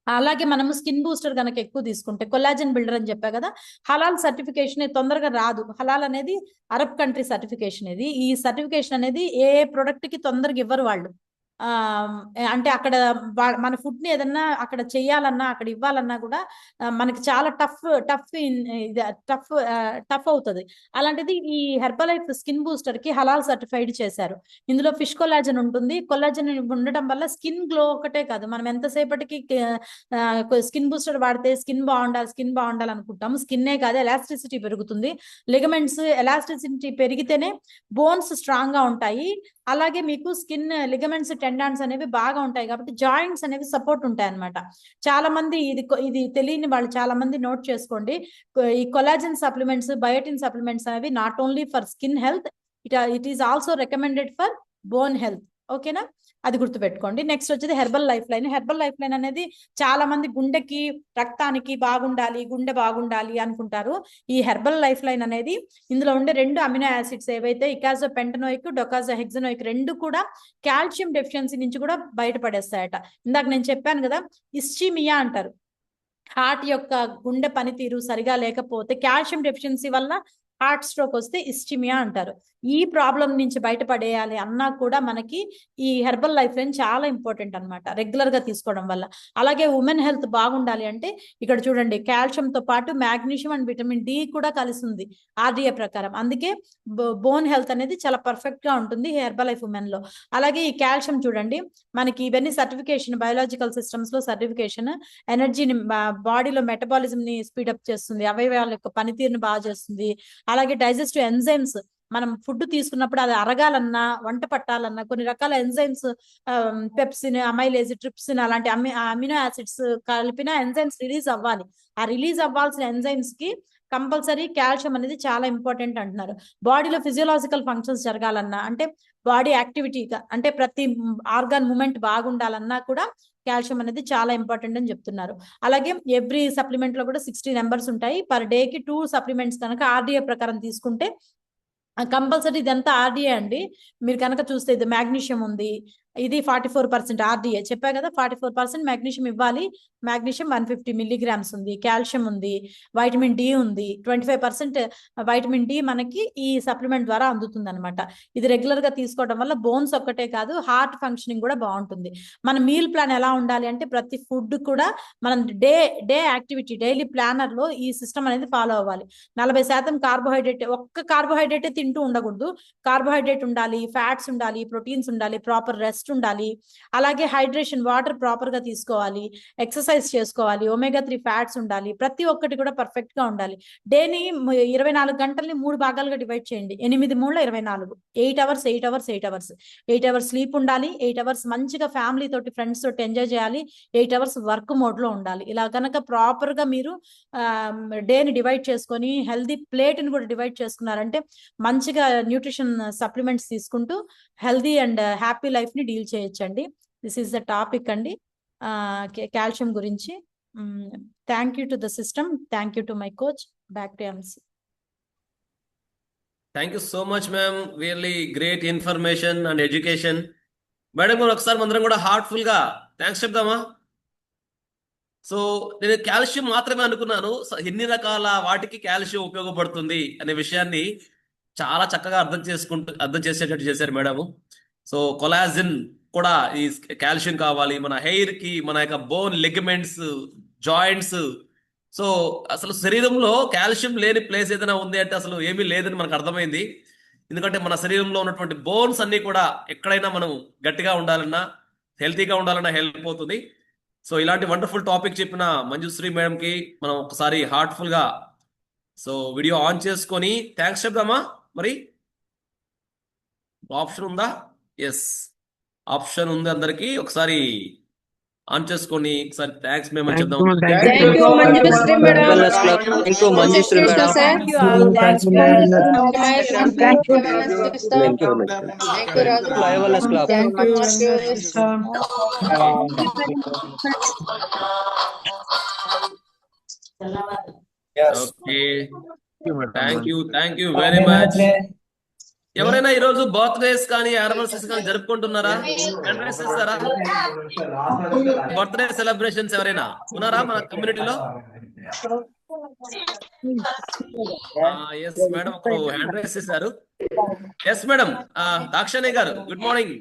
అలాగే మనము స్కిన్ బూస్టర్ కనుక ఎక్కువ తీసుకుంటే, కొల్లాజన్ బిల్డర్ అని చెప్పా కదా, హలాల్ సర్టిఫికేషన్ తొందరగా రాదు. హలాల్ అనేది అరబ్ కంట్రీ సర్టిఫికేషన్. ఇది ఈ సర్టిఫికేషన్ అనేది ఏ ప్రొడక్ట్ కి తొందరగా ఇవ్వరు వాళ్ళు. అంటే అక్కడ మన ఫుడ్ ని ఏదన్నా అక్కడ చెయ్యాలన్నా, అక్కడ ఇవ్వాలన్నా కూడా మనకి చాలా టఫ్ అవుతుంది. అలాంటిది ఈ హెర్బలైఫ్ స్కిన్ బూస్టర్ కి హలాల్ సర్టిఫైడ్ చేశారు. ఇందులో ఫిష్ కొల్లాజన్ ఉంటుంది. కొల్లాజన్ ఉండటం వల్ల స్కిన్ గ్లో ఒకటే కాదు, మనం ఎంతసేపటికి స్కిన్ బూస్టర్ వాడితే స్కిన్ బాగుండాలి అనుకుంటాము. స్కిన్నే కాదు, ఎలాస్టిసిటీ పెరుగుతుంది. లిగమెంట్స్ ఎలాస్టిసిటీ పెరిగితేనే బోన్స్ స్ట్రాంగ్ గా ఉంటాయి. అలాగే మీకు స్కిన్ లిగమెంట్స్, టెండాన్స్ అనేవి బాగా ఉంటాయి కాబట్టి జాయింట్స్ అనేవి సపోర్ట్ ఉంటాయి అన్నమాట. చాలా మంది ఇది తెలియని వాళ్ళు చాలా మంది నోట్ చేసుకోండి. ఈ కొలాజన్ సప్లిమెంట్స్, బయోటిన్ సప్లిమెంట్స్ అనేవి not only for skin health, it is also recommended for bone health. ఓకేనా, అది గుర్తుపెట్టుకోండి. నెక్స్ట్ వచ్చేది herbal life line. Herbal life line అనేది చాలా మంది గుండెకి, రక్తానికి బాగుండాలి, గుండె బాగుండాలి అనుకుంటారు. ఈ హెర్బల్ లైఫ్ లైన్ అనేది ఇందులో ఉండే 2 అమినో యాసిడ్స్ ఏవైతే ఇకాజోపెంటనోయిక్, డొకాజోహెక్సనోయిక్, 2 కూడా కాల్షియం డెఫిషియన్సీ నుంచి కూడా బయటపడేస్తాయట. ఇందాక నేను చెప్పాను కదా, ఇస్చిమియా అంటారు. హార్ట్ యొక్క గుండె పనితీరు సరిగా లేకపోతే, కాల్షియం డెఫిషియన్సీ వల్ల హార్ట్ స్ట్రోక్ వస్తే ఇస్చిమియా అంటారు. ఈ ప్రాబ్లం నుంచి బయటపడేయాలి అన్నా కూడా మనకి ఈ హెర్బల్ లైఫ్ లైన్ చాలా ఇంపార్టెంట్ అనమాట, రెగ్యులర్ గా తీసుకోవడం వల్ల. అలాగే ఉమెన్ హెల్త్ బాగుండాలి అంటే ఇక్కడ చూడండి, కాల్షియంతో పాటు మాగ్నీషియం అండ్ విటమిన్ డి కూడా కలిసి ఉంది RDA ప్రకారం. అందుకే బోన్ హెల్త్ అనేది చాలా పర్ఫెక్ట్ గా ఉంటుంది హెర్బల్ లైఫ్ ఉమెన్ లో. అలాగే ఈ కాల్షియం చూడండి, మనకి ఇవన్నీ సర్టిఫికేషన్, బయోలాజికల్ సిస్టమ్స్ లో సర్టిఫికేషన్, ఎనర్జీని, బాడీలో మెటబాలిజం ని స్పీడప్ చేస్తుంది, అవయవాల యొక్క పనితీరుని బాగా చేస్తుంది. అలాగే డైజెస్టివ్ ఎంజైమ్స్, మనం ఫుడ్ తీసుకున్నప్పుడు అది అరగాలన్నా, వంట పట్టాలన్నా కొన్ని రకాల ఎంజైమ్స్, పెప్సిన్, అమైలేజ్, ట్రిప్సిన్ అలాంటి అమినో యాసిడ్స్ కలిపిన ఎంజైమ్స్ రిలీజ్ అవ్వాలి. ఆ రిలీజ్ అవ్వాల్సిన ఎంజైమ్స్ కి కంపల్సరీ కాల్షియం అనేది చాలా ఇంపార్టెంట్ అంటున్నారు. బాడీలో ఫిజియోలాజికల్ ఫంక్షన్స్ జరగాలన్నా, అంటే బాడీ యాక్టివిటీగా, అంటే ప్రతి ఆర్గాన్ మూమెంట్ బాగుండాలన్నా కూడా కాల్షియం అనేది చాలా ఇంపార్టెంట్ అని చెప్తున్నారు. అలాగే ఎవ్రీ సప్లిమెంట్ లో కూడా 60 నెంబర్స్ ఉంటాయి. పర్ డే కి 2 సప్లిమెంట్స్ కనుక ఆర్డిఏ ప్రకారం తీసుకుంటే కంపల్సరీ ఇదంతా ఆర్డిఏ అండి. మీరు కనుక చూస్తే ఇది మాగ్నీషియం ఉంది, ఇది 44% ఆర్డిఏ చెప్పా కదా, 44% మాగ్నీషియం ఇవ్వాలి. మాగ్నీషియం 150 మిల్లీగ్రామ్స్ ఉంది, కాల్షియం ఉంది, వైటమిన్ డి ఉంది, 25% వైటమిన్ డి మనకి ఈ సప్లిమెంట్ ద్వారా అందుతుంది అనమాట. ఇది రెగ్యులర్ గా తీసుకోవడం వల్ల బోన్స్ ఒక్కటే కాదు, హార్ట్ ఫంక్షనింగ్ కూడా బాగుంటుంది. మన మీల్ ప్లాన్ ఎలా ఉండాలి అంటే ప్రతి ఫుడ్ కూడా మనం డే యాక్టివిటీ డైలీ ప్లానర్ లో ఈ సిస్టమ్ అనేది ఫాలో అవ్వాలి. 40% కార్బోహైడ్రేట్, ఒక్క కార్బోహైడ్రేట్ తింటూ ఉండకూడదు. కార్బోహైడ్రేట్ ఉండాలి, ఫ్యాట్స్ ఉండాలి, ప్రోటీన్స్ ఉండాలి, ప్రాపర్ రెస్ట్ ఉండాలి, అలాగే హైడ్రేషన్ వాటర్ ప్రాపర్ గా తీసుకోవాలి, ఎక్సర్సైజ్ చేసుకోవాలి, ఒమేగా 3 ఫ్యాట్స్ ఉండాలి, ప్రతి ఒక్కటి కూడా పర్ఫెక్ట్ గా ఉండాలి. డేని 24 గంటల్ని 3 భాగాలుగా డివైడ్ చేయండి. 8 3 24, 8 hours 8 hours 8 hours 8 hours sleep ఉండాలి, 8 అవర్స్ మంచిగా ఫ్యామిలీ తోటి ఫ్రెండ్స్ తోటి ఎంజాయ్ చేయాలి, 8 అవర్స్ వర్క్ మోడ్ లో ఉండాలి. ఇలా కనుక ప్రాపర్ గా మీరు డేని డివైడ్ చేసుకొని హెల్దీ ప్లేట్ ని కూడా డివైడ్ చేసుకున్నారంటే మంచిగా న్యూట్రిషన్ సప్లిమెంట్స్ తీసుకుంటూ హెల్దీ అండ్ హ్యాపీ లైఫ్ ని డీల్ చేయొచ్చండి. దిస్ ఈస్ ద టాపిక్ అండి కాల్షియం గురించి. Thank you to the system, thank you to my coach. Back to MC. Thank you so much ma'am, really great information and education. Madam గారు ఒకసారి అందరం కూడా హార్ట్ఫుల్ గా థ్యాంక్స్ చెప్దామా? సో నేను కాల్షియం మాత్రమే అనుకున్నాను, ఎన్ని రకాల వాటికి కాల్షియం ఉపయోగపడుతుంది అనే విషయాన్ని చాలా చక్కగా అర్థం చేసేటట్టు చేశారు మేడం. సో కొలాజిన్ కూడా ఈ కాల్షియం కావాలి మన హెయిర్ కి, మన యొక్క బోన్, లిగమెంట్స్, జాయింట్స్. సో అసలు శరీరంలో కాల్షియం లేని ప్లేస్ ఏదైనా ఉంది అంటే అసలు ఏమీ లేదని మనకు అర్థమైంది. ఎందుకంటే మన శరీరంలో ఉన్నటువంటి బోన్స్ అన్ని కూడా ఎక్కడైనా మనం గట్టిగా ఉండాలన్నా, హెల్తీగా ఉండాలన్నా హెల్ప్ అవుతుంది. సో ఇలాంటి వండర్ఫుల్ టాపిక్ చెప్పిన మంజుశ్రీ మేడం కి మనం ఒకసారి హార్ట్ఫుల్ గా సో వీడియో ఆన్ చేసుకొని థ్యాంక్స్ చెప్దామా? మరి ఆప్షన్ ఉందా? ఎస్, ఆప్షన్ ఉంది. అందరికి ఒకసారి ఆన్ చేసుకొని ఒకసారి థ్యాంక్స్ మేము అని చెప్దాం. Okay, thank you very much. ఎవరైనా ఈ రోజు బర్త్డేస్ కానీ యానివర్సరీస్ కానీ జరుపుకుంటున్నారా? బర్త్డే సెలబ్రేషన్స్ ఎవరైనా ఉన్నారా మన కమ్యూనిటీలో? ఎస్ మేడం, ఒకరు హ్యాండ్ రైస్ చేశారు. ఎస్ మేడం, దాక్షాయణి గారు good morning.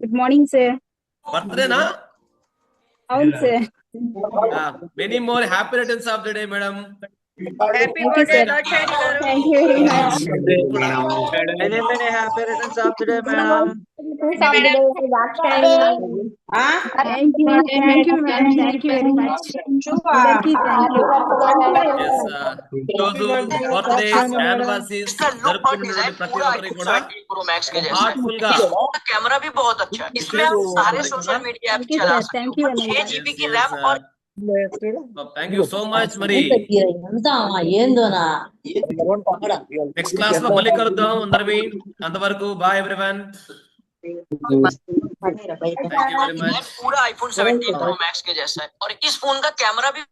Good morning sir. బర్త్డేనా? అవును సార్. Many more happy returns of the day madam. Happy birthday, Dakshayani garu. Thank you very much. Many happy returns of the day, madam. Thank you, madam. Thank you very much. Thank you. Yes, ఈరోజు బర్త్డేస్, యానివర్సరీస్ జరుపుకుంటున్న ప్రతి ఒక్కరికి కూడా హార్ట్ఫుల్ గా कैमरा भी बहुत अच्छा है, इसमें आप सारे सोशल मीडिया ऐप चला सकते हो, 6 GB की रैम और థ్యాంక్ యూ సో మచ్. మరి నెక్స్ట్ క్లాస్ లో మళ్ళీ కలుద్దాం అందరివి. అంతవరకు బాయ్ ఎవ్రీవన్. पूरा iPhone 17 Pro Max के जैसा है और इस फोन का कैमरा भी